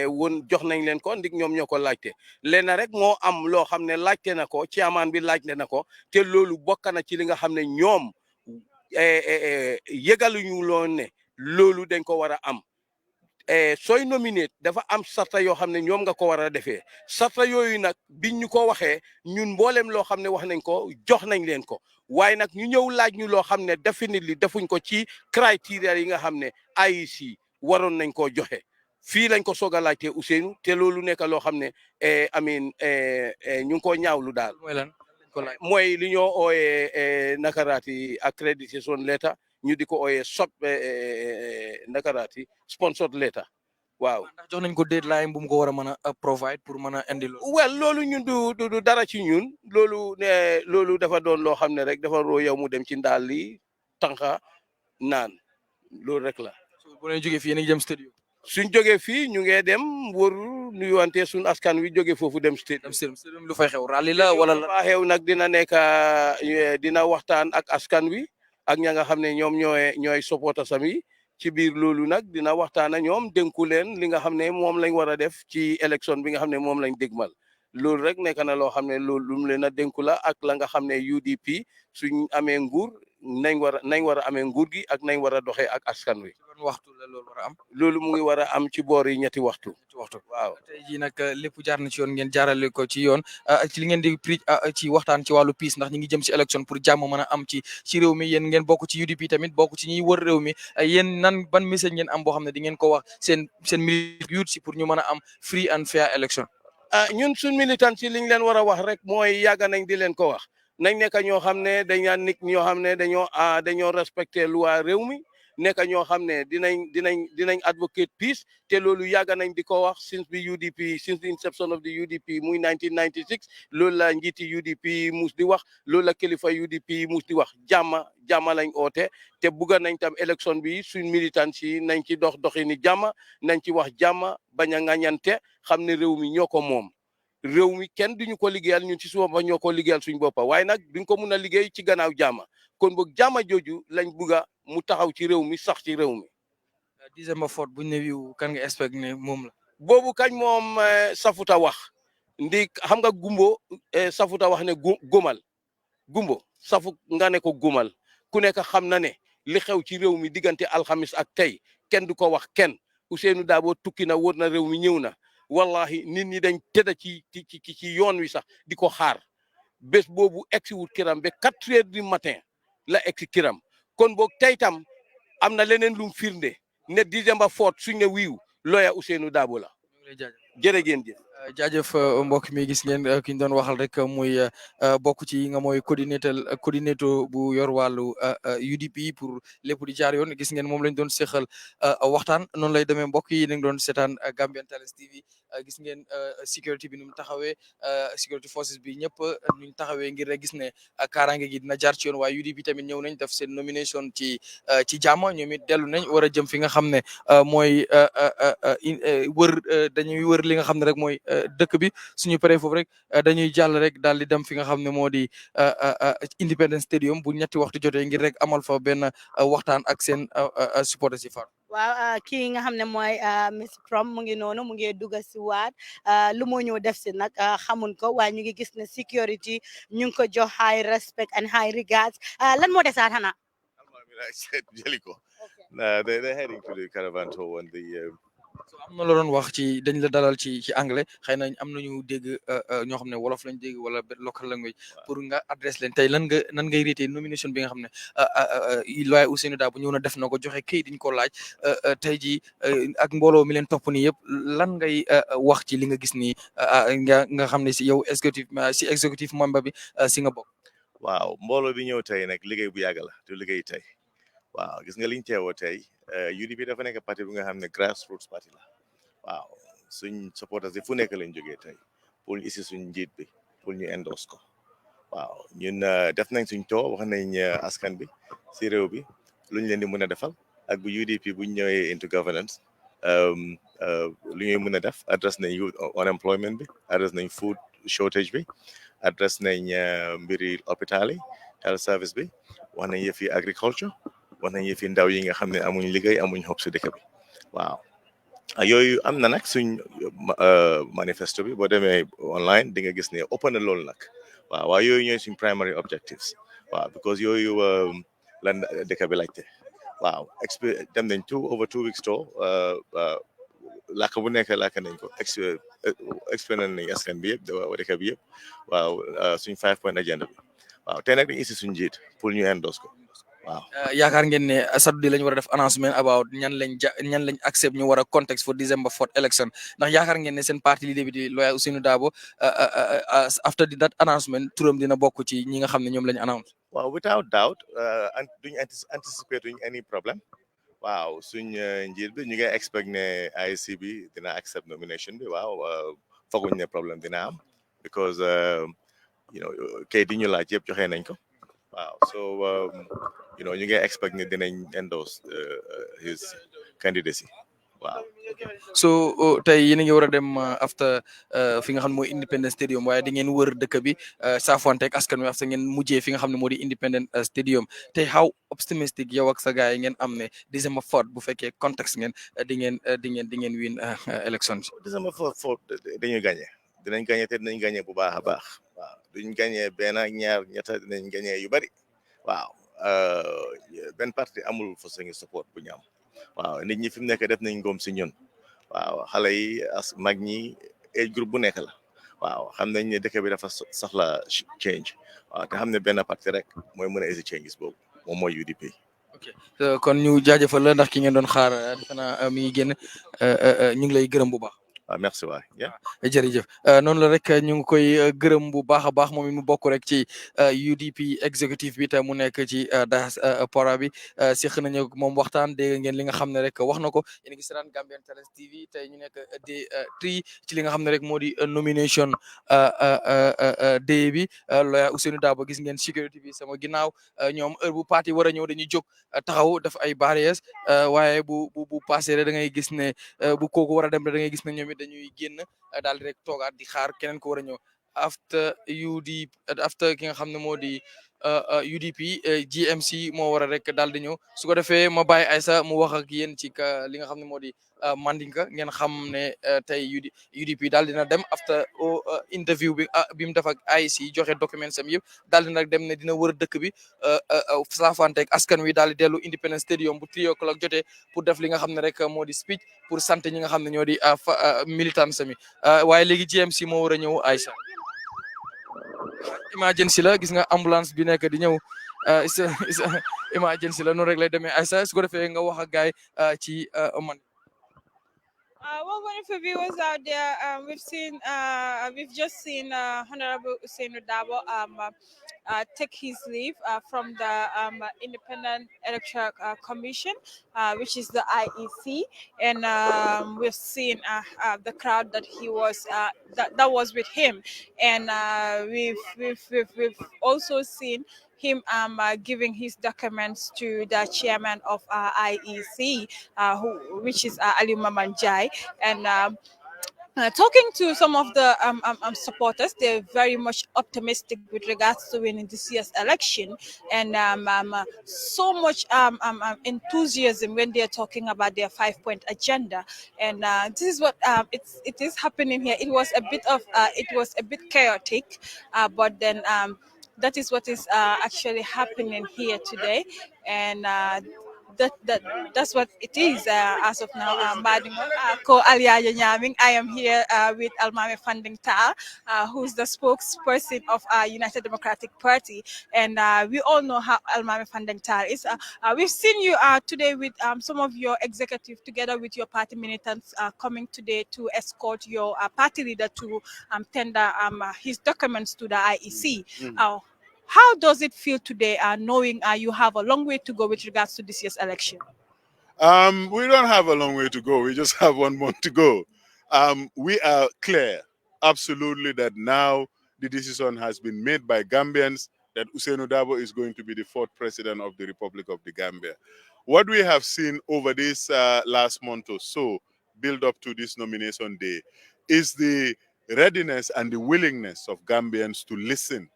woon jox nañ leen ko ndik ñoom ñoo ko laajte leen rek moo am loo xam ne laajte na ko ci amaan bi laajte na ko te loolu bokk na ci li nga xam ne ñoom yëgaluñu loon ne loolu dañ ko war a am sooy nominé dafa am sarta yoo xam ne ñoom nga ko war a defee sarta yooyu nag biñ ñu ko waxee ñun mboolem loo xam ne wax nañ ko jox nañ leen ko waaye nag ñu ñëw laaj ñu loo xam ne definitely defuñ ko ci criteria yi nga xam ne IEC waroon nañ koo joxe. fii lañ ko soog a laajte Ousainou te loolu nekk loo xam ne amin ñu ngi ko ñaawlu daal. mooy lan mooy li ñoo ooyee nakaraati accreditation letter ñu di ko ooyee nakaraati sponsored letter waaw. ndax jox nañ ko deadline bu mu ko war a mën a provide pour mën a indi loolu. well loolu ñun du dara ci ñun loolu dafa doon loo xam ne rek dafa roo yow mu dem ci ndaal li tànqa naan loolu rek la. bu leen jógee fii yéen a ngi jëm stadium. suñ jógee fii ñu ngee dem wër nuyuwante suñ askan wi jógee foofu dem stadium lu fay xew rally la wala la faa xew nag dina nekk dina waxtaan ak askan wi ak ña nga xam ne ñoom ñooy supporter sami ci biir loolu nag dina waxtaan ak ñoom dénku leen li nga xam ne moom lañ war a def ci élection bi nga xam ne moom lañ dégmal loolu rek nekk na loo xam ne loolu lu mu leen a dénku la ak la nga xam ne UDP suñ amee nguur nañ war a amee nguur gi ak nañ war a doxee ak askan wi. waxtu la loolu war a am. loolu mu ngi war a am ci boor yi ñetti waxtu. waaw tey jii nag lépp jaar na ci yoon ngeen jaarale ko ci yoon ci li ngeen di preach ci waxtaan ci wàllu peace ndax ñi ngi jëm ci élection pour jàmm mën a am ci réew mi yéen ngeen bokk ci UDP tamit bokk ci ñiy wër réew mi yéen nan ban message ngeen am boo xam ne di ngeen ko wax seen militant youth si pour ñu mën a am free and fair election. ñun suñ militant si liñ leen war a wax rek mooy yàgg nañ di leen ko wax nañ nekk ñoo xam ne dañ nit ñoo xam ne dañoo respecté loi réew mi nekk ñoo xam ne dinañ advocate peace te loolu yàgg nañ di ko wax since the inception of the UDP muy 1996 loolu la njiiti UDP mus di wax loolu la kilifa UDP mus di wax jàmm lañ oote te bugga nañ tam élection bi suñ militant si nañ ci doxini jàmm nañ ci wax jàmm bañ a ŋañante xam ne réew mi ñoo ko moom réew mi kenn duñu ko liggéeyal ñun ci suba ba ñoo ko liggéeyal suñ boppa waaye nag duñ ko mun a liggéey ci gannaaw jàmm kon boog jàmm jooju lañ bugga mu taxaw ci réew mi sax ci réew mi. December 4 buñ ne wiiw kan nga expect ne moom la. boobu kañ moom safuta wax ndi xam nga gumbo safuta wax ne gumal gumbo safu nga ne ko gumal ku nekk xam na ne li xew ci réew mi diggante alxamis ak tey kenn du ko wax kenn Ousseynou Dabo tukki na wër na réew mi ñëw na wallahi nit ñi dañ tëdda ci yoon wi sax di ko xaar bés boobu egsi wut kiram ba 4 heures du matin la egsi kiram kon boog tey tam am na leneen lum firnde ne December 4 suñ ne wiiw looya Ousseynou Dabo la jërëjëf. jaajëf mbokk mi gis ngeen ki ñu doon waxal rek muy bokk ci nga mooy coordinateur bu yor wàllu UDP pour lépp di jaar yoon gis ngeen moom lañ doon seqal waxtaan noonu lay demee mbokk yi nañ doon seetaan Gambian Talents TV gis ngeen sécurité bi nu mu taxawee sécurité forces bi ñëpp nuñ taxawee ngir rek gis ne kaaraange gi dina jaar ci yoon waaye UDP tamit ñëw nañ def seen nomination ci jàmm ñoom it dellu nañ war a jëm fi nga xam ne mooy dañuy wër li nga xam ne rek mooy dëkk bi suñu paree foofu rek dañuy jàll rek daal di dem fi nga xam ne moo di Independence Stadium bu ñetti waxtu jotee ngir rek amal fa benn waxtaan ak seen supporters yi far waaw kii nga xam ne mooy Miss Prom mu ngi noonu mu ngi dugg si waat lu moo ñëw def si nag xamun ko waaye ñu ngi gis ne security ñu ngi ko jox high respect and high regards lan moo desaat xanaa Jellico. They're heading to the caravan tour and the so am na la doon wax ci dañ la dalal ci anglais xëy na am nañu dégg ñoo xam ne wolof lañ dégg wala local language pour nga adresse leen tey nan ngay rété nomination bi nga xam ne lawyer Ousseynou Dabo ñëw na def na ko joxe kayit diñ ko laaj tey ji ak mbooloo mi leen topp nii yëpp lan ngay wax ci li nga gis nii nga xam ne si yow executive member bi si nga bokk. waaw mbooloo bi ñëw tey nag liggéey bu yàgg la du liggéey tey waaw gis nga liñ teewoo tey UDP dafa nekk parti bi nga xam ne grassroots parti la waaw suñ supporters yi fu nekk lañ jógee tey pour ñu isi suñ njiit bi pour ñu endorse ko waaw ñun def nañ suñ too wax nañ askan bi si réew bi luñ leen di mën a defal ak bu UDP buñ ñëwee into governance lu ñuy mën a def address nañ youth unemployment bi address nañ food shortage bi address nañ mbiri hôpital yi health service bi wax nañ yëfi agriculture wax nañ yëfi ndaw yi nga xam ne amuñ liggéey amuñ xob si dëkk bi waaw yooyu am na nag suñ manifesto bi boo demee online di nga gis ne ëpp na loolu nag waaw yooyu ñooy suñ primary objectives waaw because yooyu lan dëkk bi laajte waaw dem nañ over 2 weeks tour làkk bu nekk làkk nañ ko explain nañ askan bi yëpp dëkk bi yëpp waaw suñ 5 point agenda bi waaw tey nag dañ isi suñ njiit pour ñu endorse ko waaw yaakaar ngeen ne Saturday lañ war a def announcement about ñan lañ accept ñu war a context for December 4th election ndax yaakaar ngeen ne seen parti leader bi di lawyer Ousseynou Dabo after that announcement turam dina bokk ci ñi nga xam ne ñoom lañ announce waaw without doubt duñ anticipate duñ any problem waaw suñ njiit bi ñu ngi expect ne IEC bi dina accept nomination bi waaw foguñ ne problème dina am because kayit yi ñu laaj yëpp joxe nañ ko waaw so ñu ngi expect ne dinañ endorse his candidacy waaw. so tey yéen a ngi war a dem after fi nga xam ne mooy Independence Stadium waaye di ngeen wër dëkk bi saafonteeg askan wi after ngeen mujjee fi nga xam ne moo di Independence Stadium tey how optimistic yow ak sa gars yi ngeen am ne December 4 bu fekkee contexte ngeen di ngeen win election si. December 4 dañuy gagné dinañ gagné te dinañ gagné bu baax a baax waaw duñ gagné benn ñaar ñetta dinañ gagné yu bari waaw benn parti amul fa suñu support bu ñu am waaw nit ñi fi mu nekk def nañ ngoom si ñun. waaw xale yi mag ñi age groupe bu nekk la waaw xam nañ ne dëkk bi dafa soxla change waaw te xam ne benn parti rek mooy mën a isi changes boobu moom mooy UDP. ok kon ñu jaajëfal la ndax ki ngeen doon xaar defe naa mi ngi génn ñu ngi lay gërëm bu baax. waaw merci waay. jërëjëf noonu la rek ñu ngi koy gërëm bu baax a baax moom it mu bokk rek ci UDP executive bi te mu nekk ci diaspora bi seq nañu moom waxtaan dégg ngeen li nga xam ne rek wax na ko yéen a ngi seetaan Gambian Talents TV tey ñu nekk day 3 ci li nga xam ne rek moo di nomination day bi lawyer Ousainou Darboe gis ngeen sécurité bi sama ginnaaw ñoom heure bu parti war a ñëw dañuy jóg taxaw def ay barrières waaye bu passé rek da ngay gis ne bu kooku war a dem rek da ngay gis ne ñoom dañuy génn daal di rek toogaat di xaar keneen ko war a ñëw after ki nga xam ne moo di UDP GMC moo war a rek daal di ñëw su ko defee ma bàyyi Aïssa mu wax ak yéen ci li nga xam ne moo di Mandinka ngeen xam ne tey UDP daal dina dem after interview bi mu def ak IEC joxe documents am yëpp daal dina dem ne dina wër dëkk bi saafanteeg askan wi daal di dellu Independence Stadium bu 3 o'clock jotee pour def li nga xam ne rek moo di speech pour sant ñi nga xam ne ñoo di militants mi waaye léegi GMC moo war a ñëw Aïssa emergency la gis nga ambulance bi nekk di ñëw emergency la noonu rek lay demee Aïssa su ko defee nga wax ak gaay ci man. Well, wonderful viewers out there, we've just seen Honorable Ousainou Darboe take his leave from the Independent Electoral Commission, which is the IEC, and we've seen the crowd that he was that was with him, and we've also seen him giving his documents to the chairman of IEC, which is Ali Mamanjai, and talking to some of the supporters, they're very much optimistic with regards to winning this year's election, and so much enthusiasm when they're talking about their 5-point agenda. And this is what it is happening here. It was a bit chaotic, but then that is what is actually happening here today, and that's what it is as of now. Ko Aliaja Nyaming. I am here with Almame Funding Tal, who's the spokesperson of United Democratic Party, and we all know how Almame Funding Tal is. We've seen you today with some of your executive, together with your party militants, coming today to escort your party leader to tender his documents to the IEC. How does it feel today, knowing you have a long way to go with regards to this year's election? We don't have a long way to go. We just have 1 month to go. We are clear, absolutely, that now the decision has been made by Gambians that Ousainou Darboe is going to be the 4th president of the Republic of the Gambia. What we have seen over this last month or so, build up to this nomination day, is the readiness and the willingness of Gambians to listen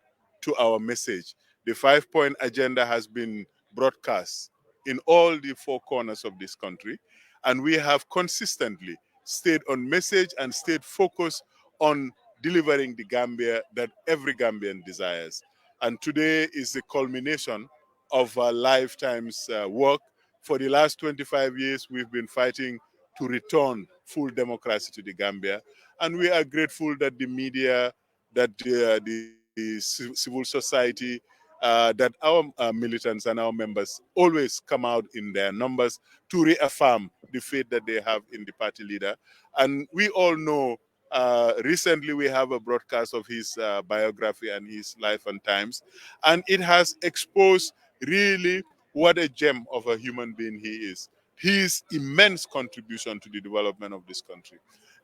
to our message. The 5-point agenda has been broadcast in all the 4 corners of this country, and we have consistently stayed on message and stayed focused on delivering the Gambia that every Gambian desires. And today is the culmination of a lifetime's work. For the last 25 years, we've been fighting to return full democracy to the Gambia, and we are grateful that the media, that the civil society, that our militants and our members always come out in their numbers to reaffirm the faith that they have in the party leader. And we all know, recently we have a broadcast of his biography and his life and times, and it has exposed really what a gem of a human being he is. his immense contribution to the development of this country.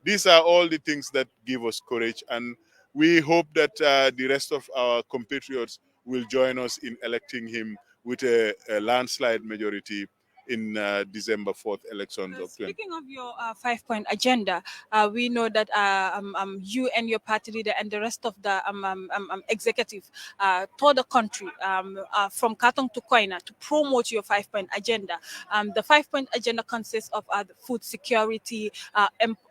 These are all the things that give us courage, and we hope that the rest of our compatriots will join us in electing him with a landslide majority in December 4th elections of 20. Speaking of your 5-point agenda, we know that you and your party leader and the rest of the executive toured the country from Katong to Koina to promote your 5-point agenda. The 5-point agenda consists of food security,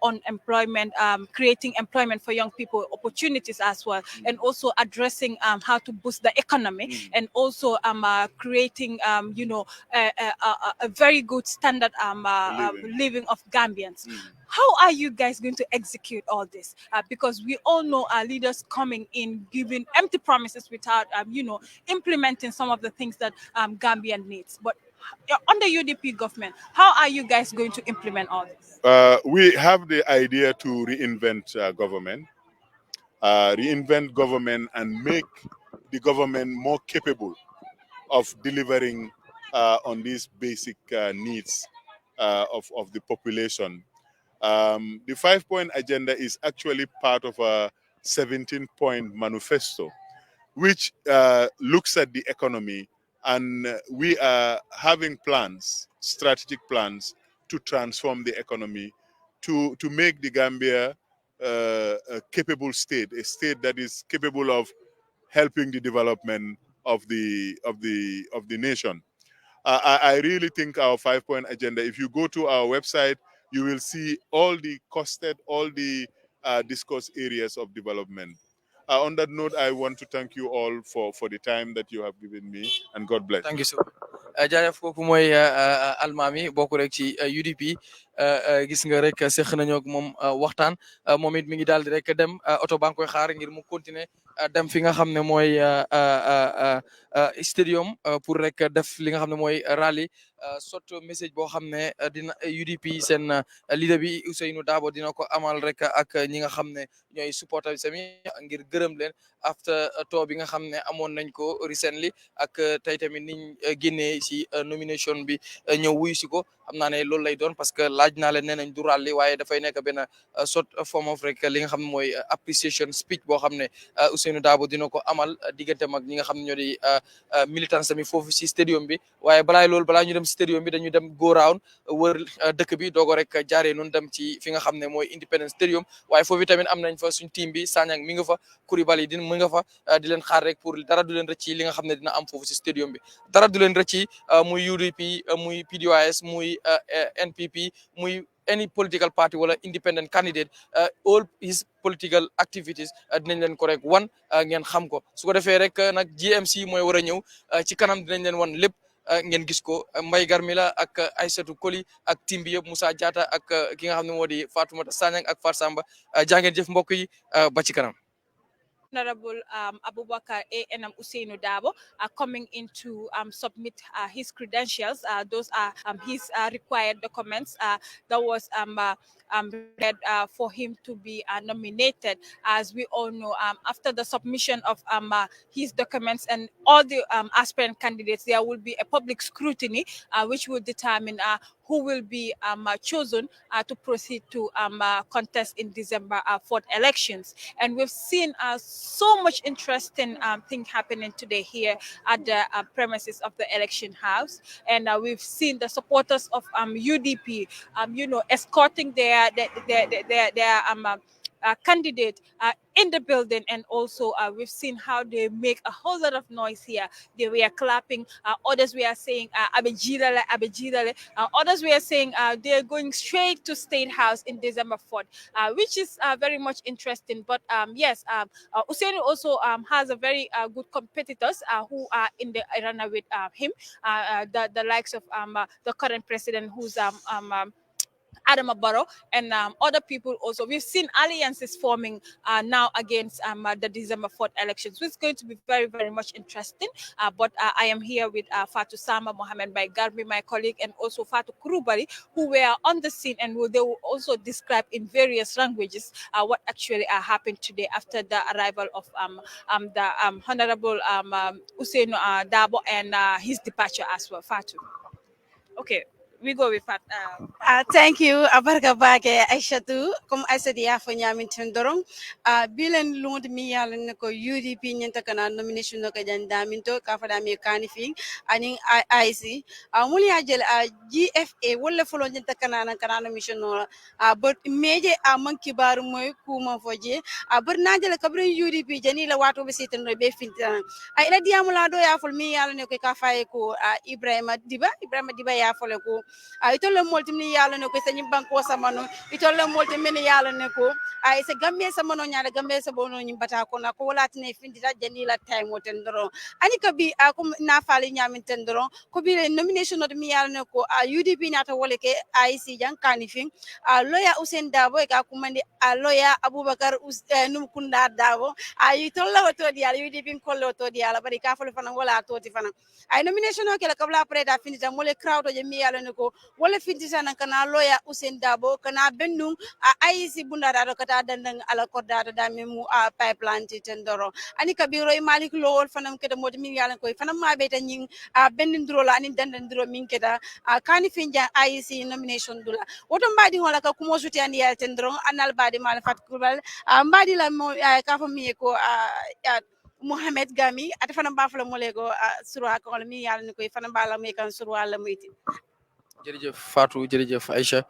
unemployment, creating employment for young people, opportunities as well, and also addressing how to boost the economy, and also creating, a very good standard living of Gambians. How are you guys going to execute all this? Because we all know our leaders coming in giving empty promises without, implementing some of the things that Gambian needs. But under UDP government, how are you guys going to implement all this? We have the idea to reinvent government, and make the government more capable of delivering on these basic needs of the population. The 5-point agenda is actually part of a 17-point manifesto, which looks at the economy, and we are having plans, strategic plans, to transform the economy, to make the Gambia a capable state, a state that is capable of helping the development of the nation. I really think our 5-point agenda, if you go to our website, you will see all the costed, all the discussed areas of development. On that note, I want to thank you all for the time that you have given me, and God bless. Thank you so much. jaajëf kooku mooy almaami bokk rek ci UDP gis nga rek seq nañoo ak moom waxtaan moom it mi ngi daal di rek dem oto baa ngi koy xaar ngir mu continuer dem fi nga xam ne mooy stadium pour rek def li nga xam ne mooy rally sot message boo xam ne dina UDP seen leader bi Ousainou Darboe dina ko amal rek ak ñi nga xam ne ñooy supporter sami ngir gërëm leen after tour bi nga xam ne amoon nañ ko recently ak tey tamit niñ génnee si nomination bi ñëw wuyu si ko xam naa ne loolu lay doon parce que laaj naa leen nee nañ du ràlli waaye dafay nekk benn sort form of rek li nga xam ne mooy appreciation speech boo xam ne Ousainou Darboe dina ko amal diggante mag ñi nga xam ne ñoo di militants sami foofu si stadium bi waaye balaa ñu dem stadium bi dañu dem go round wër dëkk bi doogo rek jaaree noonu dem ci fi nga xam ne mooy Independence Stadium waaye foofu tamit am nañ fa suñ team bi Sanyang mi nga fa Coulibaly di mi nga fa di leen xaar rek pour dara du leen rëcc li nga xam ne dina am foofu si stadium bi dara du leen rëcc muy UDP muy PDOIS muy NPP muy any political party wala independent candidate all his political activities dinañ leen ko rek wan ngeen xam ko su ko defee rek nag GMC mooy war a ñëw ci kanam dinañ leen wan lépp ngeen gis ko Mbay Garmila ak Aïssatou Koli ak team bi yëpp Moussa Diatta ak ki nga xam ne moo di Fatoumata Sanyang ak Fat Samba jàngeen jëf mbokk yi ba ci kanam. Honorable Abubakar A.N.M. Ousainou Darboe coming in to submit his credentials. Those are his required documents that was read for him to be nominated. As we all know, after the submission of his documents and all the aspirant candidates, there will be a public scrutiny which will determine who will be chosen to proceed to contest in December 4th elections. And we've seen so much interesting thing happening today here at the premises of the election house. And we've seen the supporters of UDP, escorting their candidate in the building, and also we've seen how they make a whole lot of noise here. They were clapping, others were saying abejidale, abejidale, others were saying they're going straight to State House in December 4th, which is very much interesting. But yes, Ousainou also has a very good competitors who are in the arena with him, the likes of the current president, who's Adama Barrow, and other people also. We've seen alliances forming now against the December 4th elections, which is going to be very, very much interesting. But I am here with Fatou Sama, Mohamed Baigarbi, my colleague, and also Fatou Kurubari, who were on the scene, and they will also describe in various languages what actually happened today after the arrival of the Honorable Ousainou Darboe and his departure as well. Fatou. Okay. we go with Fat. Thank you, Abarka Bake Aishatu, comme Aisha Dia for Yamin Tendorong. Bilen Lund mi yalan ko UDP nyanta kana nomination no kajan daminto kafada mi kanifing aning IC. Muli ajel GFA wala follow nyanta kana nomination no. But meje amang kibar moy kuma foje. But najel kabrin UDP jani la watu besitin no be fintan. Ila diamula do ya fol mi yalan ko kafaye ko Ibrahima Diba ya fole ko itolle molti mi yalla ne ko se nyim banko samano itolle molti min yalla ne ko ay se gambe samano nyaade gambe sa bono nyim bata ko na ko wala tine findi da janila time woten doro ani ko bi ko na faali nyamin ten doro ko bi nomination no mi yalla ne ko UDP nyata wole ke IC jang kanifing loya Usain Dabo e ka kumandi loya Abubakar num kunda Dabo ay itolle to di yalla UDP ko lo to di yalla bari ka fole fana wala to ti fana ay nomination o ke la kabla preda findi ta mole crowd je mi yalla ne ko wala finti sana kana loya Usain Dabo kana bennu IEC bunda da kata dandan ala korda da memu pipeline ti tendoro ani kabiro e malik lowol fanam keda modi min yalla koy fanam ma beta nyin bennin dro la ani dandan dro min keda kani finja IEC nomination dula woto mbadi wala ka kumo suti ani yalla tendoro anal badi mal fat kubal mbadi la mo ka fami ko Mohamed Gami ate fana bafala molego surwa ko mi yalla ni koy fana bala me kan surwa la muyti jërëjëf Fatou jërëjëf Aïcha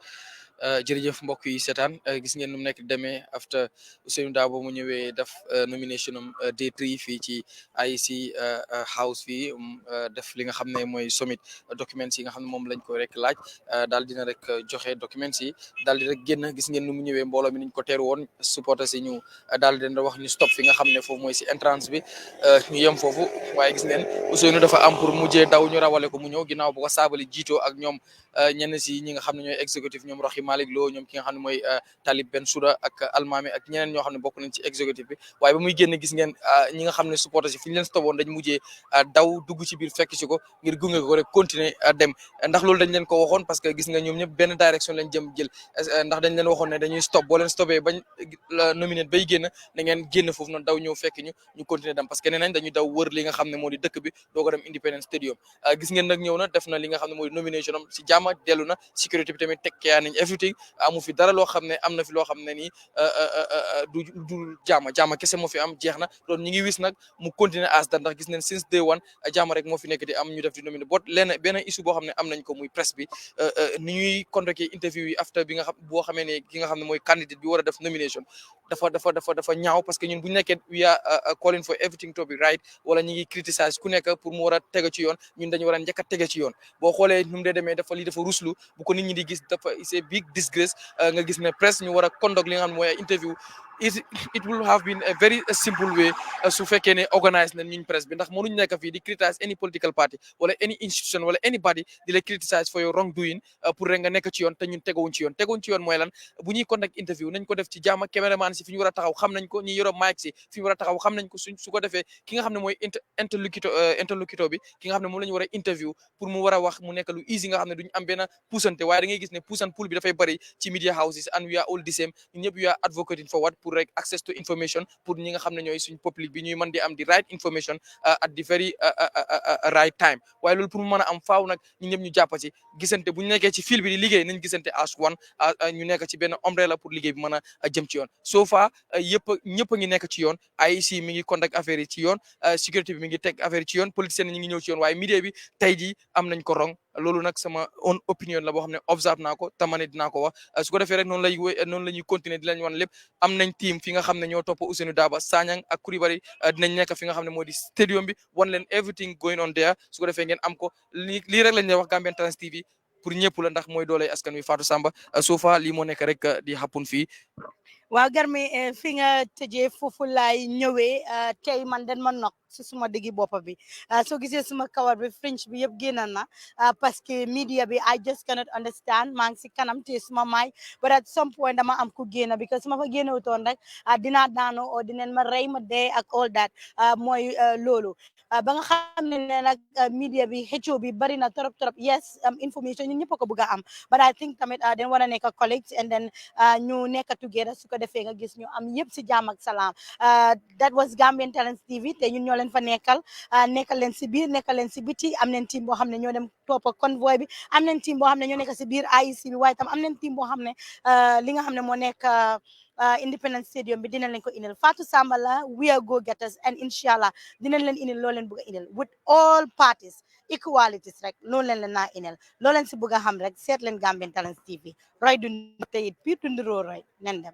jërëjëf mbokk yi seetaan gis ngeen nu mu nekk demee after Ousseynou Dabo mu ñëwee def nomination am day 3 fii ci IEC house fii def li nga xam ne mooy summit documents yi nga xam ne moom lañ ko rek laaj daal dina rek joxe documents yi daal di rek génn gis ngeen nu mu ñëwee mbooloo mi niñ ko teeru woon supporters yi ñu daal di leen wax ñu stop fi nga xam ne foofu mooy si entrance bi ñu yem foofu waaye gis ngeen Ousseynou dafa am pour mujjee daw ñu rawale ko mu ñëw ginnaaw bu ko saabali jiitoo ak ñoom ñenn si ñi nga xam ne ñooy exécutif ñoom Roxi Malick Lo ñoom ki nga xam ne mooy Talib Bensouda ak Almami ak ñeneen ñoo xam ne bokk nañ ci exécutif bi waaye ba muy génn gis ngeen ñi nga xam ne supporter si fi ñu leen stopoon dañ mujjee daw dugg ci biir fekk ci ko ngir gunge ko rek continuer dem ndax loolu dañ leen ko waxoon parce que gis nga ñoom ñëpp benn direction lañ jëm jël ndax dañ leen waxoon ne dañuy stop boo leen stopé bañ nominé bay génn na ngeen génn foofu noonu daw ñëw fekk ñu continuer dem parce que nee nañ dañuy daw wër li nga xam ne moo di dëkk bi doo ko dem Independence Stadium gis ngeen nag ñëw na def na li nga xam ne moo di nomination am si jàmm dellu na sécurité bi tamit tekkeyaa nañ everything amu fi dara loo xam ne am na fi loo xam ne nii du jaama kese moo fi am jeex na loolu ñu ngi wis nag mu continuer as da ndax gis nañ since day one jaama rek moo fi nekk di am ñu def di nominé bot lenn benn issue boo xam ne am nañ ko muy presse bi ni ñuy convoqué interview yi after bi nga xam boo xamee ne ki nga xam ne mooy candidate bi war a def nomination dafa ñaaw parce que ñun bu ñu nekkee we are calling for everything to be right wala ñu ngi criticize ku nekk pour mu war a tege ci yoon ñun dañu war a njëkk a tege ci yoon boo xoolee nu mu dee demee dafa lii dafa ruslu bu ko nit ñi di gis dafa c'est big disgrace nga gis ne presse ñu war a conduct li nga xam ne mooy ay interview it will have been a very simple way su fekkee ne organise nañ ñuñ presse bi ndax mënuñ nekk fii di criticize any political party wala any institution wala anybody di la criticize for your wrong doing pour rek nga nekk ci yoon te ñun teguwuñ ci yoon mooy lan bu ñuy conduct interview nañ ko def ci jàmm caméraman si fi ñu war a taxaw xam nañ ko ñi yoro mic si fi ñu war a taxaw xam nañ ko su ko defee ki nga xam ne mooy interlocuteur bi ki nga xam ne moom la ñu war a interview pour mu war a wax mu nekk lu easy nga xam ne duñ am benn puusante waaye da ngay gis ne puusan pool bi dafay bëri ci media houses and we are all the same ñun ñëpp we are advocating for what pour rek access to information pour ñi nga xam ne ñooy suñ public bi ñuy mën di am di right information at the very right time waaye loolu pour mu mën a am faaw nag ñun ñëpp ñu jàpp ci gisante bu ñu nekkee ci fil bi di liggéey nañ gisante as one ñu nekk ci benn umbrella pour liggéey bi mën a jëm ci yoon so far ñëpp a ngi nekk ci yoon IEC mi ngi conduct affaire yi ci yoon sécurité bi mi ngi teg affaire yi ci yoon politiciens ñi ngi ñëw ci yoon waaye media bi tey jii am nañ ko rong loolu nag sama own opinion la boo xam ne observe naa ko tamane dinaa ko wax su ko defee rek noonu la ñuy continuer di lañ wan lépp am nañ team fi nga xam ne ñoo topp Ousseynou Daba Sanyang ak Coulibaly dinañ nekk fi nga xam ne moo di stadium bi wan leen everything going on there su ko defee ngeen am ko lii rek lañ lay wax Gambian Talents TV pour ñëpp la ndax mooy dooley askan wi Fatou Samba Sofa lii moo nekk rek di happen fii waaw Garmi fi nga tëjee foofu laay ñëwee tey man den ma nok si suma diggi boppa bi soo gisee suma kawar bi fringe bi yëpp génn na parce que media bi I just cannot understand maa ngi si kanam te suma maay but at some point dama am ku génn because su ma fa génne wutoon rek dinaa daano o dineen ma rey ma dee ak all that mooy loolu ba nga xam ne nag media bi xëccoo bi bari na trop yes information ñun ñëpp ko bëgg a am but I think tamit den war a nekk colleagues and then ñu nekk together su ko defee nga gis ñu am yëpp si jàmm ak salaam that was Gambian Talents TV te ñun ñoo leen leen fa nekkal nekkal leen si biir nekkal leen si biti am nañ team boo xam ne ñoo dem topp convoy bi am nañ team boo xam ne ñoo nekk si biir IEC bi waaye tam am nañ team boo xam ne li nga xam ne moo nekk Independence Stadium bi dinañ leen ko indil Fatou Samba la we are go getters and inshallah dinañ leen indil loo leen bëgg a indil with all parties equalities rek loolu leen naa indil loo leen si bëgg a xam rek seet leen Gambian Talents TV roy du teyit piir tundiroo roy nen dem